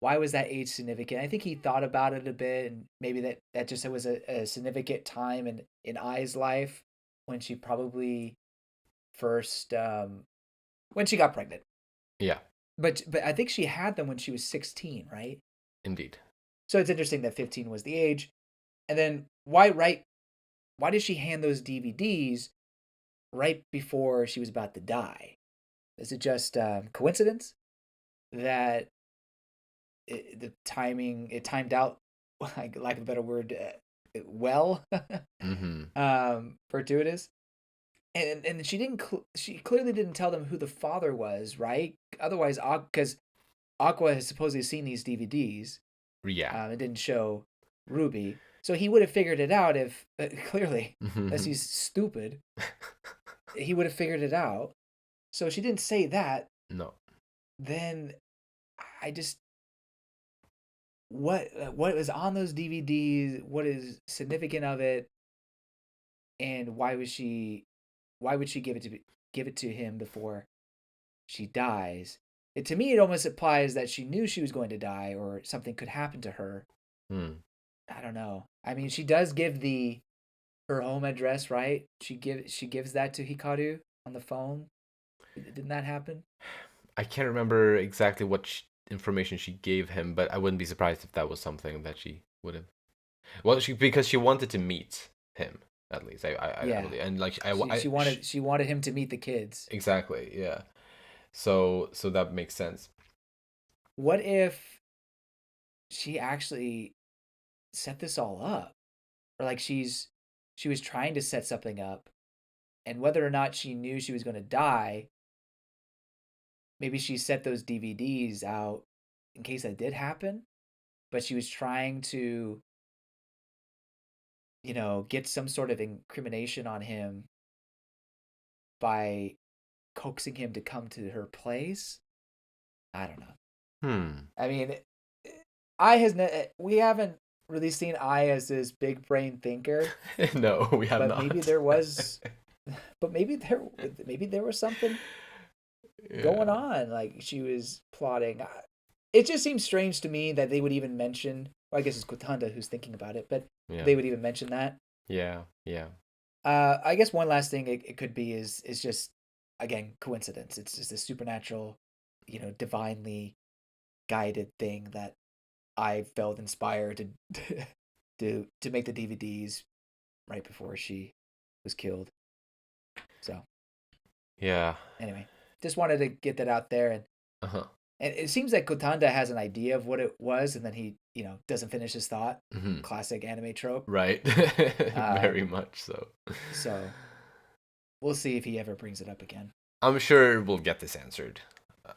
Why was that age significant? I think he thought about it a bit, and maybe that just was a significant time in Ai's life when she probably first when she got pregnant. Yeah, But I think she had them when she was 16, right? indeed. So it's interesting that 15 was the age. And then why did she hand those DVDs right before she was about to die? Is it just coincidence that the timing it timed out, like lack of a better word, well, Mm-hmm. fortuitous? And she didn't she clearly didn't tell them who the father was, right? Otherwise, because Aqua has supposedly seen these DVDs. Yeah. It didn't show Ruby, so he would have figured it out if clearly, unless he's stupid, he would have figured it out. So she didn't say that. No. Then I just what was on those DVDs? What is significant of it? And why would she give it to him before she dies? To me, it almost implies that she knew she was going to die or something could happen to her. I don't know. I mean, she does give her home address, right? She gives that to Hikaru on the phone. Didn't that happen? I can't remember exactly what information she gave him, but I wouldn't be surprised if that was something that she would have. Well, because she wanted to meet him at least. I believe, and like she wanted him to meet the kids. Exactly, yeah. So that makes sense. What if she actually set this all up, or like she was trying to set something up, and whether or not she knew she was going to die, maybe she set those DVDs out in case that did happen, but she was trying to, get some sort of incrimination on him by coaxing him to come to her place. I don't know. I mean, we haven't really seen Ai as this big brain thinker. No, we have but not. Maybe there was, but maybe there was something going on. Like she was plotting. It just seems strange to me that they would even mention. Well, I guess it's Kotanda who's thinking about it, but they would even mention that. Yeah, yeah. I guess one last thing it could be is just, again, coincidence. It's just a supernatural, divinely guided thing that I felt inspired to make the DVDs right before she was killed. So yeah. Anyway, just wanted to get that out there, and and it seems like Kotanda has an idea of what it was, and then he doesn't finish his thought. Classic anime trope. Right. Very much so. So we'll see if he ever brings it up again. I'm sure we'll get this answered.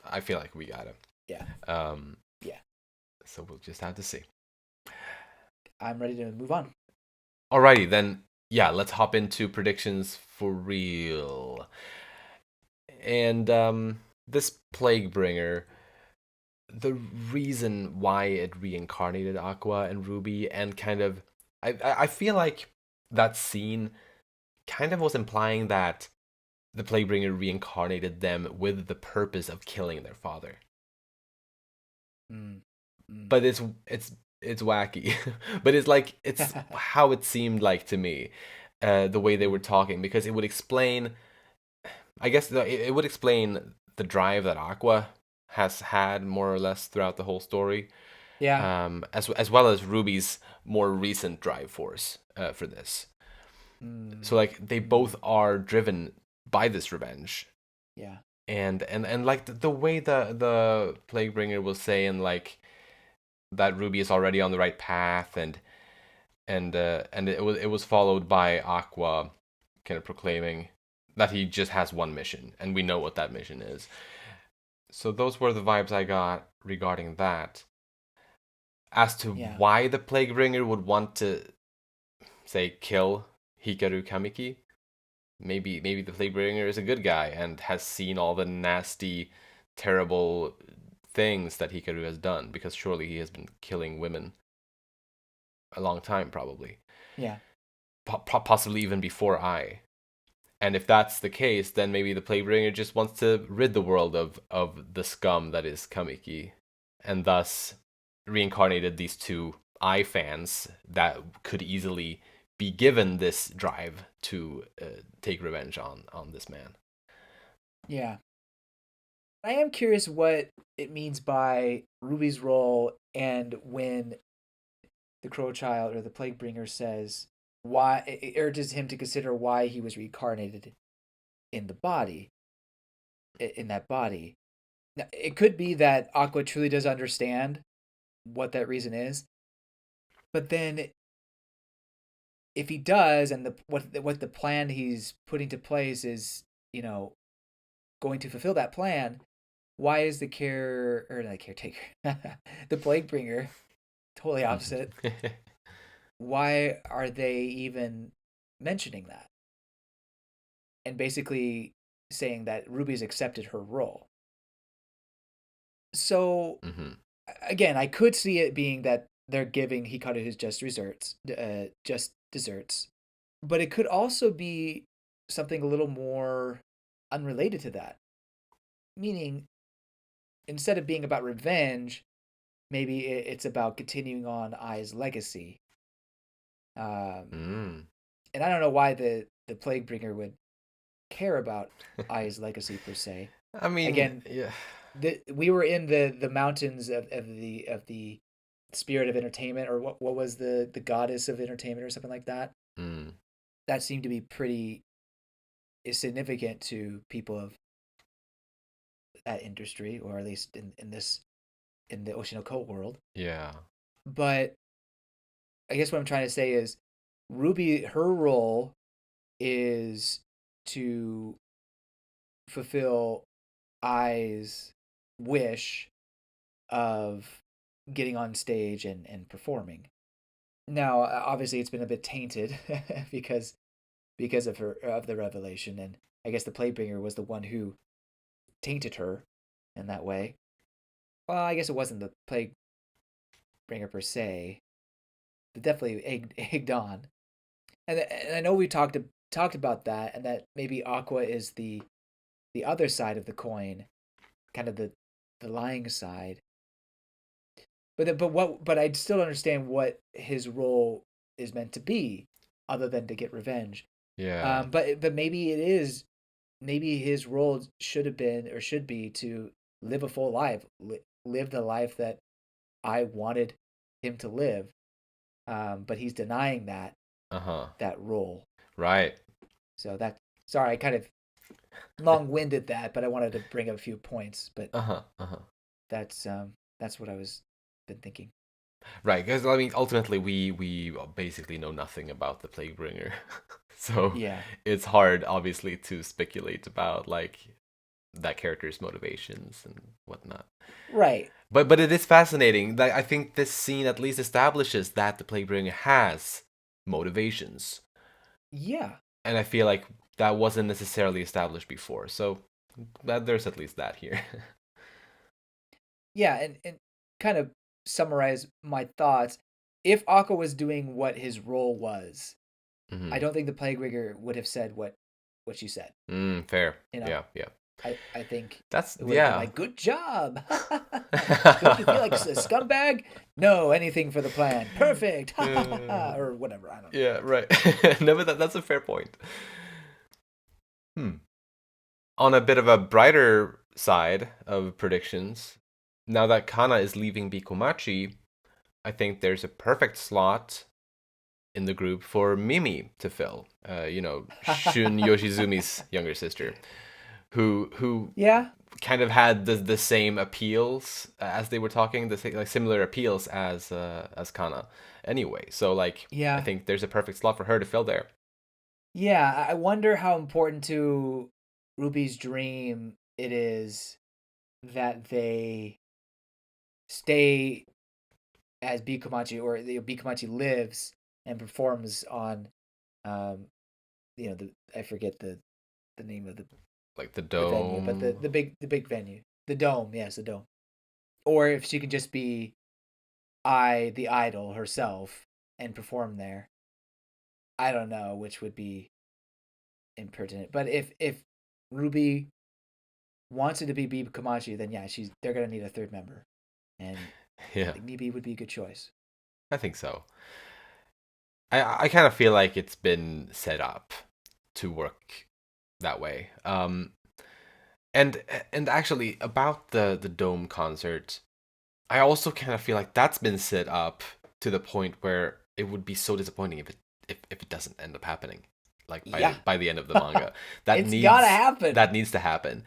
I feel like we got it. Yeah. Yeah. So we'll just have to see. I'm ready to move on. Alrighty, then. Yeah, let's hop into predictions for real. And this Plague Bringer, the reason why it reincarnated Aqua and Ruby, and kind of, I feel like that scene kind of was implying that the Plague Bringer reincarnated them with the purpose of killing their father. But it's wacky. But it's how it seemed like to me, the way they were talking, because it would explain, I guess it would explain the drive that Aqua has had more or less throughout the whole story. Yeah. As well as Ruby's more recent drive force for this. So like they both are driven by this revenge. Yeah. And like the way the Plaguebringer was saying, like, that Ruby is already on the right path, and it was followed by Aqua kind of proclaiming that he just has one mission, and we know what that mission is. So those were the vibes I got regarding that. As to why the Plaguebringer would want to, say, kill Hikaru Kamiki, maybe the Plaguebringer is a good guy and has seen all the nasty, terrible things that Hikaru has done, because surely he has been killing women a long time, probably. Yeah. Possibly even before I. And if that's the case, then maybe the Plaguebringer just wants to rid the world of the scum that is Kamiki, and thus reincarnated these two I fans that could easily be given this drive to take revenge on this man. Yeah. I am curious what it means by Ruby's role, and when the Crow Child or the Plaguebringer says why, it urges him to consider why he was reincarnated in the body, in that body. Now, it could be that Aqua truly does understand what that reason is, but then if he does, and what the plan he's putting to place is, going to fulfill that plan, why is the care or not caretaker, the plague bringer, totally opposite? Why are they even mentioning that? And basically saying that Ruby's accepted her role. So again, I could see it being that they're giving Hikaru his just desserts, but it could also be something a little more unrelated to that. Meaning, instead of being about revenge, maybe it's about continuing on Ai's legacy. And I don't know why the plague bringer would care about Ai's legacy per se. I mean, again, yeah. We were in the mountains of the spirit of entertainment, or what was the goddess of entertainment or something like that. That seemed to be pretty significant to people of that industry, or at least in the Oshinoko world. Yeah. But I guess what I'm trying to say is Ruby, her role is to fulfill Ai's wish of getting on stage and performing. Now, obviously, it's been a bit tainted because of the revelation, and I guess the Playbringer was the one who tainted her in that way. Well, I guess it wasn't the Playbringer per se, but definitely egged on. And I know we talked about that, and that maybe Aqua is the other side of the coin, kind of the lying side. But I still understand what his role is meant to be, other than to get revenge. Yeah. But maybe it is, maybe his role should have been or should be to live a full life, live the life that I wanted him to live. But he's denying that that role. Right. So sorry, I kind of long-winded that, but I wanted to bring up a few points. But that's what I was been thinking. Right, because I mean, ultimately, we basically know nothing about the Plaguebringer, so Yeah, it's hard, obviously, to speculate about like that character's motivations and whatnot. right. But it is fascinating. That I think this scene at least establishes that the Plaguebringer has motivations. Yeah, And I feel like that wasn't necessarily established before. So there's at least that here. yeah, and kind of summarize my thoughts. If Aqua was doing what his role was, I don't think the Plaguebringer would have said what she said. Fair. You know? Yeah. I think that's it would have been like, good job. Don't you feel like a scumbag? No, anything for the plan. Perfect. Or whatever. I don't know. Yeah, right. No, but that's a fair point. On a bit of a brighter side of predictions, now that Kana is leaving Bikomachi, I think there's a perfect slot in the group for Mimi to fill. Shun Yoshizumi's younger sister, who kind of had the same appeals as they were talking, like similar appeals as Kana. Anyway, so like I think there's a perfect slot for her to fill there. Yeah, I wonder how important to Ruby's dream it is that they stay as Bikomachi, or Bikomachi lives and performs on, I forget the name of the dome, venue, but the big venue, the dome. Yes, the dome. Or if she could just be the idol herself and perform there. I don't know which would be impertinent, but if Ruby wants it to be Bikomachi, then yeah, they're gonna need a third member, and yeah, I think Mibi would be a good choice. I think so. I kind of feel like it's been set up to work that way. And actually about the dome concert, I also kind of feel like that's been set up to the point where it would be so disappointing if it doesn't end up happening. Like by the end of the manga, it's gotta happen. That needs to happen,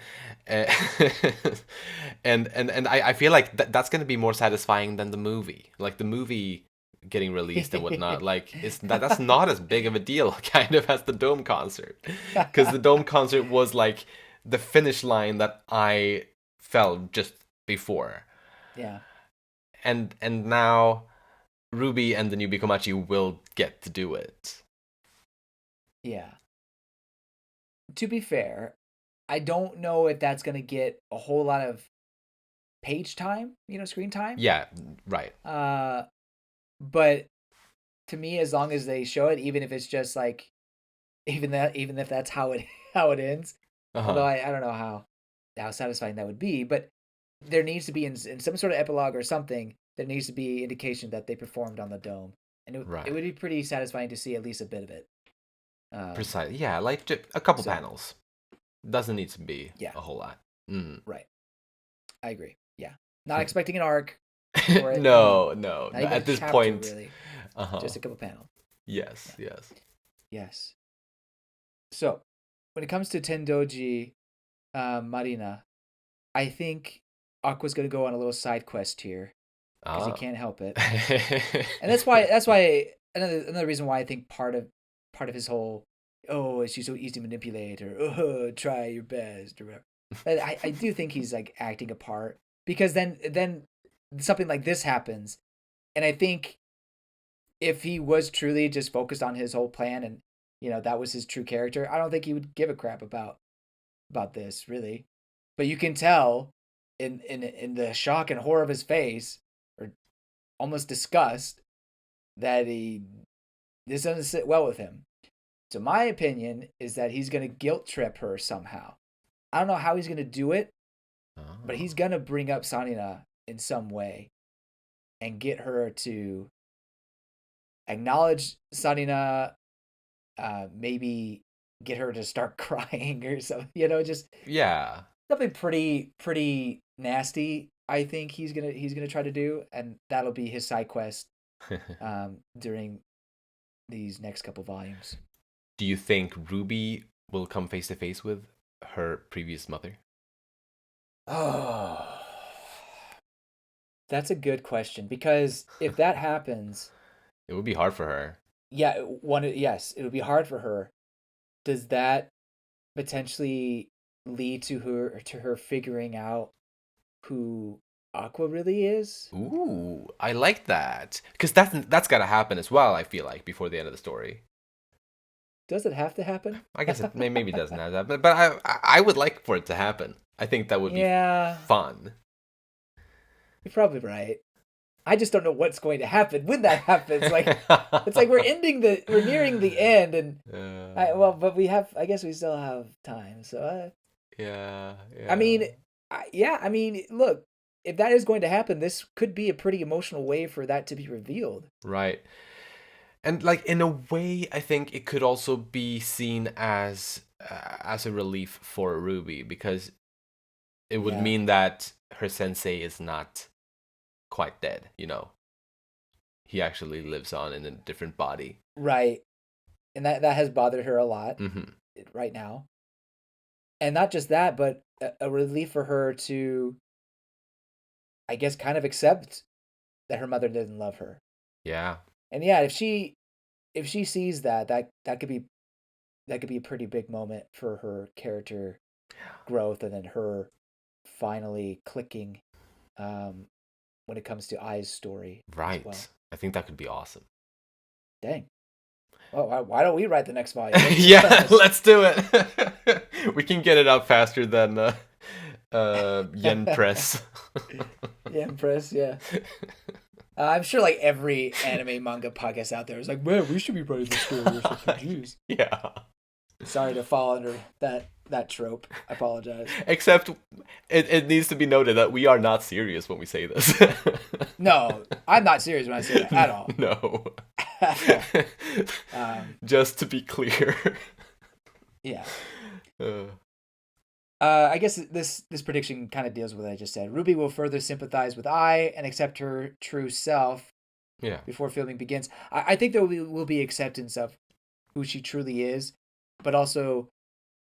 and I feel like that's gonna be more satisfying than the movie. Like the movie getting released and whatnot. Like that's not as big of a deal, kind of, as the dome concert, because the dome concert was like the finish line that I fell just before. Yeah. And now Ruby and the new Bikomachi will get to do it. Yeah. To be fair, I don't know if that's going to get a whole lot of page time, screen time. Yeah, right. But to me, as long as they show it, even if it's just like, even if that's how it ends, although I don't know how satisfying that would be, but there needs to be in some sort of epilogue or something. There needs to be indication that they performed on the dome, and it would be pretty satisfying to see at least a bit of it. Precisely. Yeah, like a couple panels. Doesn't need to be a whole lot. Right. I agree. Yeah. Not expecting an arc. For it. No. At this chapter, point, really. Just a couple panels. Yes. So, when it comes to Tendoji Marina, I think Aqua's gonna go on a little side quest here because he can't help it, and that's why another reason why I think part of his whole she's so easy to manipulate, or try your best, or whatever. I do think he's like acting a part, because then something like this happens, and I think if he was truly just focused on his whole plan, and that was his true character, I don't think he would give a crap about this, really. But you can tell in the shock and horror of his face, or almost disgust, that this doesn't sit well with him. So my opinion is that he's going to guilt trip her somehow. I don't know how he's going to do it, but he's going to bring up Sanina in some way and get her to acknowledge Sanina, maybe get her to start crying or something, just something pretty nasty. I think he's gonna try to do, and that'll be his side quest during these next couple volumes. Do you think Ruby will come face to face with her previous mother? Oh, that's a good question, because if that happens, it would be hard for her. Yeah, yes, it would be hard for her. Does that potentially lead to her figuring out who Aqua really is? Ooh, I like that, because that's gotta happen as well. I feel like before the end of the story. Does it have to happen? I guess it maybe doesn't have that, but I would like for it to happen. I think that would be fun. You're probably right. I just don't know what's going to happen when that happens. Like, it's like we're nearing the end, and but I guess we still have time. So yeah. I mean, look, if that is going to happen, this could be a pretty emotional way for that to be revealed. Right. And like, in a way, I think it could also be seen as a relief for Ruby, because it would mean that her sensei is not quite dead. He actually lives on in a different body. Right. And that has bothered her a lot right now. And not just that, but a relief for her to, I guess, kind of accept that her mother didn't love her. Yeah. And yeah, if she sees that could be a pretty big moment for her character growth, and then her finally clicking when it comes to Ai's story. Right. Well. I think that could be awesome. Dang. Well, why don't we write the next volume? Yeah, let's do it. We can get it out faster than Yen Press. Yen Press, yeah. I'm sure like every anime manga podcast out there is like, man, we should be writing the story or something. Jeez. Yeah. Sorry to fall under that trope. I apologize. Except it needs to be noted that we are not serious when we say this. No, I'm not serious when I say that at all. No. Just to be clear. Yeah. I guess this prediction kind of deals with what I just said. Ruby will further sympathize with Ai and accept her true self. Yeah. Before filming begins, I think there will be acceptance of who she truly is, but also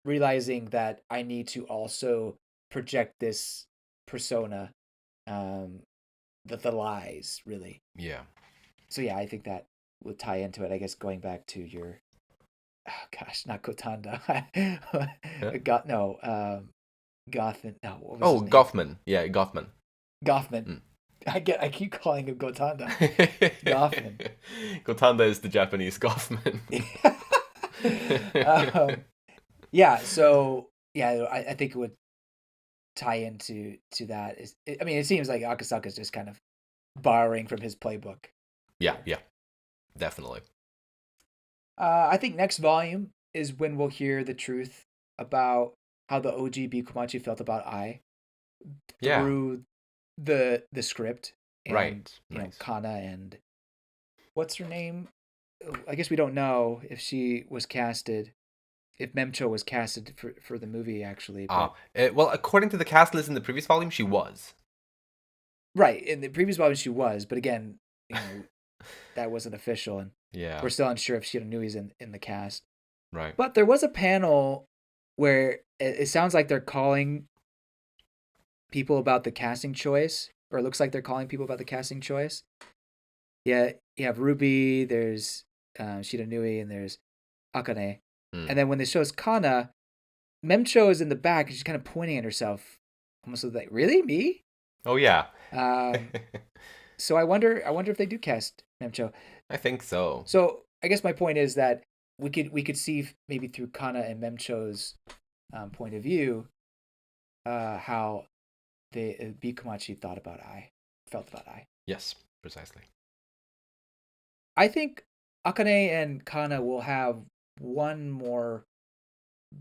realizing that I need to also project this persona, the lies, really. Yeah. So yeah, I think that will tie into it. I guess going back to your, not Gotanda. Gothman. No, what was Oh, his name? Goffman. Yeah, Goffman. Gothman. Mm. I keep calling him Gotanda. Gothman. Gotanda is the Japanese Goffman. um, yeah. So yeah, I think it would tie into that. I mean, it seems like Akasaka's just kind of borrowing from his playbook Yeah, here. yeah, definitely. I think next volume is when we'll hear the truth about how the OG Bikumachi felt about I Yeah, through the script and right. Nice. Kana and what's her name? I guess we don't know if she was casted, if Mem-cho was casted for the movie actually, but Well, according to the cast list in the previous volume, she was. right in the previous volume she was, but again, that wasn't official, and Yeah, we're still unsure if Shiranui's in the cast. right. But there was a panel where it sounds like they're calling people about the casting choice, or it looks like they're calling people about the casting choice. Yeah, you have Ruby, there's Shiranui, and there's Akane. Mm. And then when they shows Kana, Mem-cho is in the back and she's kind of pointing at herself, almost like, "Really, me?" Oh yeah. So I wonder if they do cast Mem-cho. I think so. So I guess my point is that we could see maybe through Kana and Mem-cho's point of view how the Bikumachi felt about I. Yes, precisely. I think Akane and Kana will have one more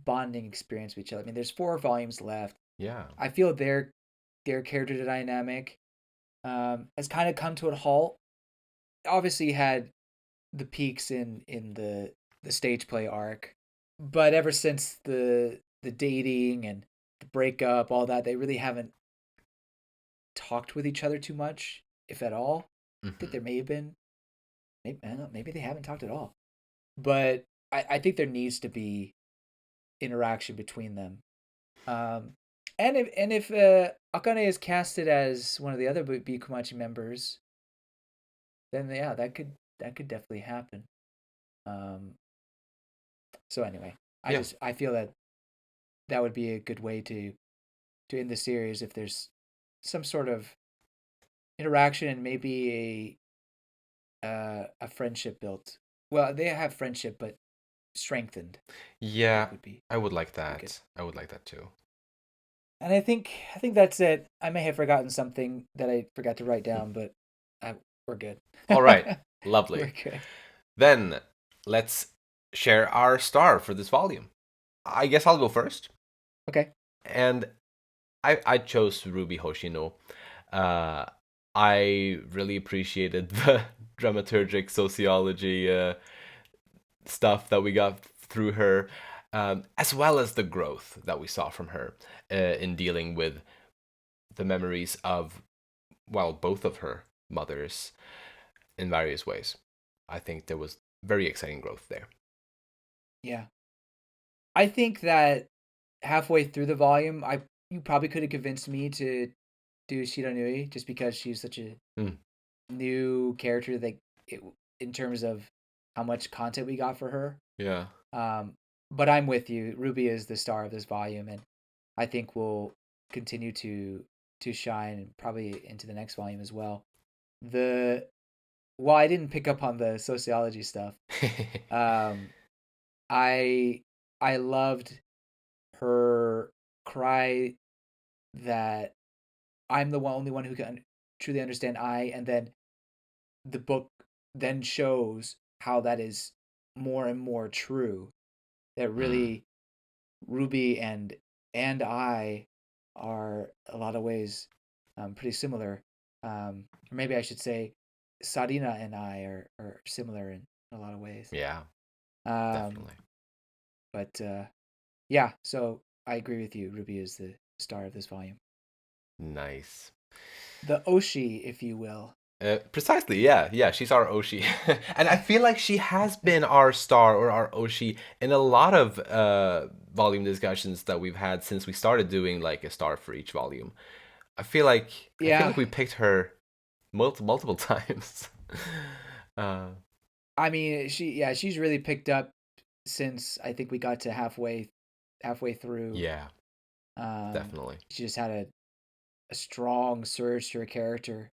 bonding experience with each other. I mean, there's 4 volumes left. Yeah. I feel their character dynamic has kind of come to a halt. Obviously, had the peaks in the stage play arc, but ever since the dating and the breakup, all that, they really haven't talked with each other too much, if at all. I think there may have been, maybe they haven't talked at all, but I think there needs to be interaction between them. Um, and if Akane is casted as one of the other Bikumachi members, then yeah, that could definitely happen. Um, so anyway, Yeah. I feel that would be a good way to end the series if there's some sort of interaction and maybe a friendship built. Well, they have friendship, but strengthened. I Yeah, think would be I would like good. that. I would like that too. And I think that's it. I may have forgotten something that I forgot to write down, but we're good. All right. We're Lovely. good. Then let's share our star for this volume. I guess I'll go first. Okay. And I chose Ruby Hoshino. Uh, I really appreciated the dramaturgic sociology stuff that we got through her, as well as the growth that we saw from her in dealing with the memories of, well, both of her mothers in various ways. I think there was very exciting growth there. Yeah. I think that halfway through the volume, you probably could have convinced me to do Shiranui just because she's such a Mm. new character that it, in terms of how much content we got for her. Yeah. Um, but I'm with you. Ruby is the star of this volume, and I think will continue to shine probably into the next volume as well. The While I didn't pick up on the sociology stuff, um, I I loved her cry that I'm the only one who can truly understand I, and then the book then shows how that is more and more true. That Mm. really Ruby and I are a lot of ways pretty similar. Or maybe I should say Sarina and I are similar in a lot of ways. Yeah, Um, definitely. but yeah, so I agree with you. Ruby is the star of this volume. Nice. The Oshi, if you will. Precisely, yeah, yeah. She's our Oshi, and I feel like she has been our star or our Oshi in a lot of volume discussions that we've had since we started doing like a star for each volume. I feel like Yeah, we picked her multiple times. uh, I mean, she's really picked up since I think we got to halfway through. yeah, Definitely. She just had a strong surge to her character.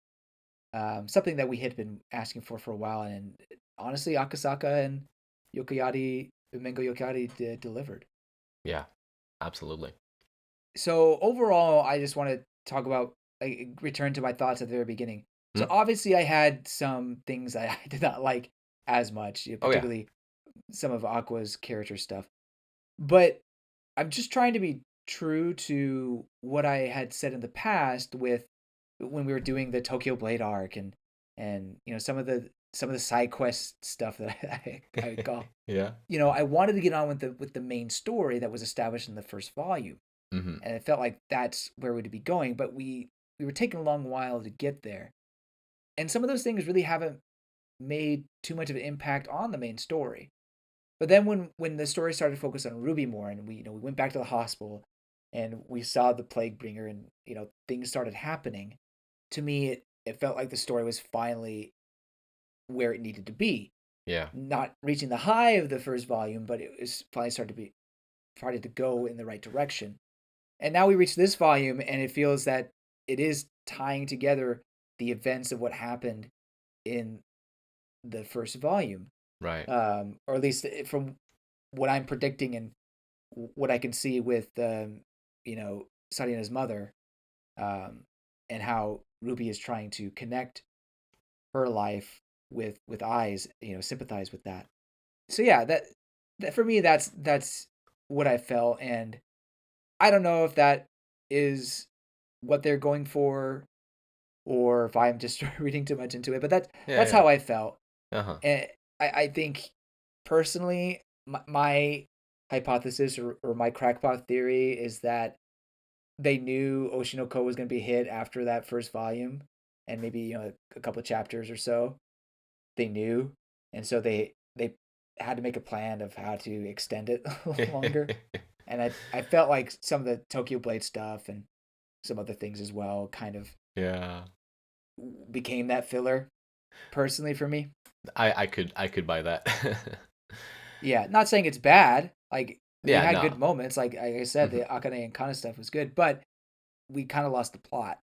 Something that we had been asking for a while, and honestly, Akasaka and Yokoyari, Mengo Yokoyari delivered. Yeah, absolutely. So overall, I just want to talk about, return to my thoughts at the very beginning. So obviously, I had some things I did not like as much, Oh yeah. particularly some of Aqua's character stuff. But I'm just trying to be true to what I had said in the past with when we were doing the Tokyo Blade arc, and some of the side quest stuff that I got. Yeah. I wanted to get on with the main story that was established in the first volume, and it felt like that's where we'd be going. But we were taking a long while to get there, and some of those things really haven't made too much of an impact on the main story. But then when the story started to focus on Ruby more, and we went back to the hospital, and we saw the plague bringer, and things started happening. To me, it felt like the story was finally where it needed to be. Yeah. Not reaching the high of the first volume, but it was finally started to go in the right direction. And now we reach this volume, and it feels that it is tying together the events of what happened in the first volume. Right. Or at least from what I'm predicting and what I can see with Sarina's mother, and how Ruby is trying to connect her life with eyes, sympathize with that. So yeah, that for me, that's what I felt, and I don't know if that is what they're going for, or if I'm just reading too much into it. But that's Yeah. how I felt. Uh-huh. And I think personally, my hypothesis, or my crackpot theory, is that they knew Oshinoko was going to be hit after that first volume, and maybe a couple of chapters or so. They knew, and so they had to make a plan of how to extend it longer. And I felt like some of the Tokyo Blade stuff and some other things as well kind of Yeah. became that filler, personally, for me. I could buy that. Yeah, not saying it's bad. Like, we Yeah, had no. good moments. Like I said, the Akane and Kana stuff was good, but we kind of lost the plot.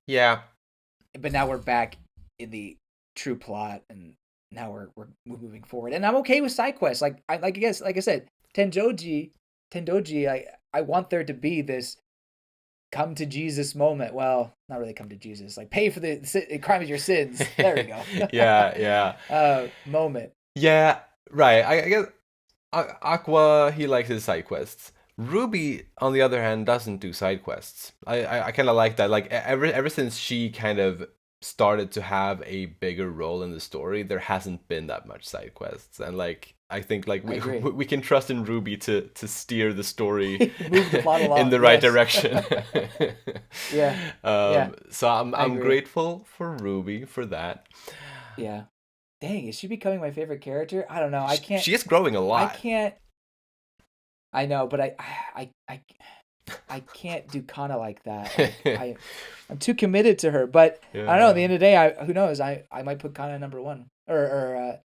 Yeah. But now we're back in the true plot, and now we're moving forward. And I'm okay with side quests. Like I said, Tenjoji, I want there to be this come to Jesus moment. Well, not really come to Jesus. Like, pay for the crime of your sins. There we go. Yeah. Moment. Yeah, right. I guess Aqua, he likes his side quests. Ruby, on the other hand, doesn't do side quests. I kind of like that. Like ever since she kind of started to have a bigger role in the story, there hasn't been that much side quests, and like I think like we can trust in Ruby to steer the story move the plot along in the right direction. Yeah. So I'm grateful for Ruby for that. Yeah. Dang, is she becoming my favorite character? I don't know. I can't. She is growing a lot. I can't. I know, but I can't do Kana like that. I'm too committed to her. But I don't know. At the end of the day, who knows? I might put Kana number one, or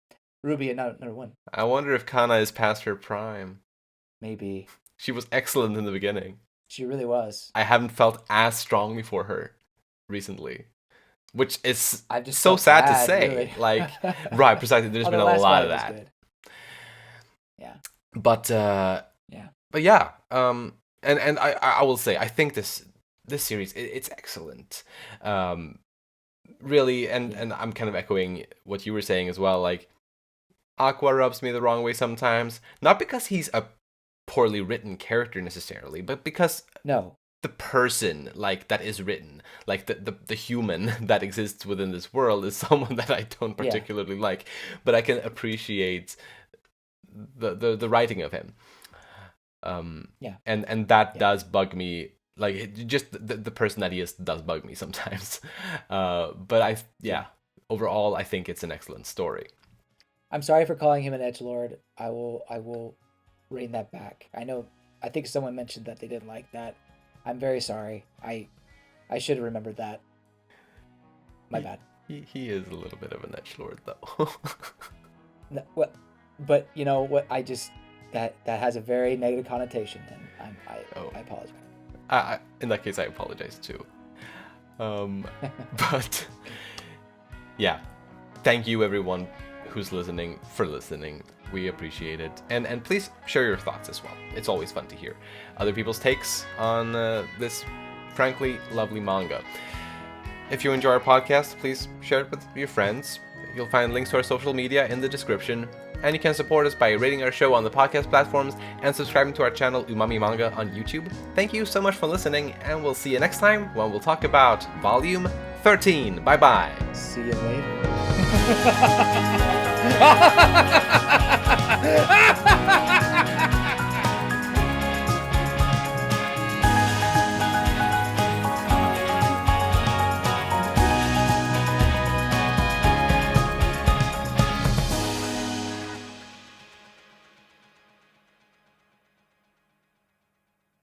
Ruby at number one. I wonder if Kana is past her prime. Maybe. She was excellent in the beginning. She really was. I haven't felt as strongly for her recently, which is so sad to say. Really. Like, right, precisely. There's been a lot of that. Good. Yeah. But yeah. But yeah. And I will say I think this series it's excellent. Really, and I'm kind of echoing what you were saying as well. Like, Aqua rubs me the wrong way sometimes, not because he's a poorly written character necessarily, but because the person like that is written, like the human that exists within this world, is someone that I don't particularly like, but I can appreciate the writing of him. And that does bug me. Like, just the person that he is does bug me sometimes. But overall, I think it's an excellent story. I'm sorry for calling him an edgelord. I will rein that back. I think someone mentioned that they didn't like that. I'm very sorry. I should have remembered that. My bad. He is a little bit of an edgelord, though. No, what? But what? I just that has a very negative connotation, and I apologize. In that case, I apologize too. But yeah, thank you everyone who's listening for listening. We appreciate it, and please share your thoughts as well. It's always fun to hear other people's takes on this frankly lovely manga. If you enjoy our podcast, please share it with your friends. You'll find links to our social media in the description, and you can support us by rating our show on the podcast platforms and subscribing to our channel Umami Manga on YouTube. Thank you so much for listening, and we'll see you next time when we'll talk about Volume 13. Bye bye. See you later.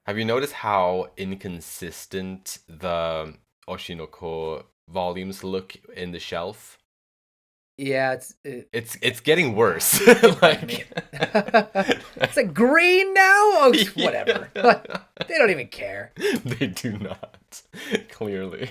Have you noticed how inconsistent the Oshinoko volumes look in the shelf? Yeah, it's getting worse. Like it's like green now. Oh, whatever. Yeah. They don't even care. They do not. Clearly.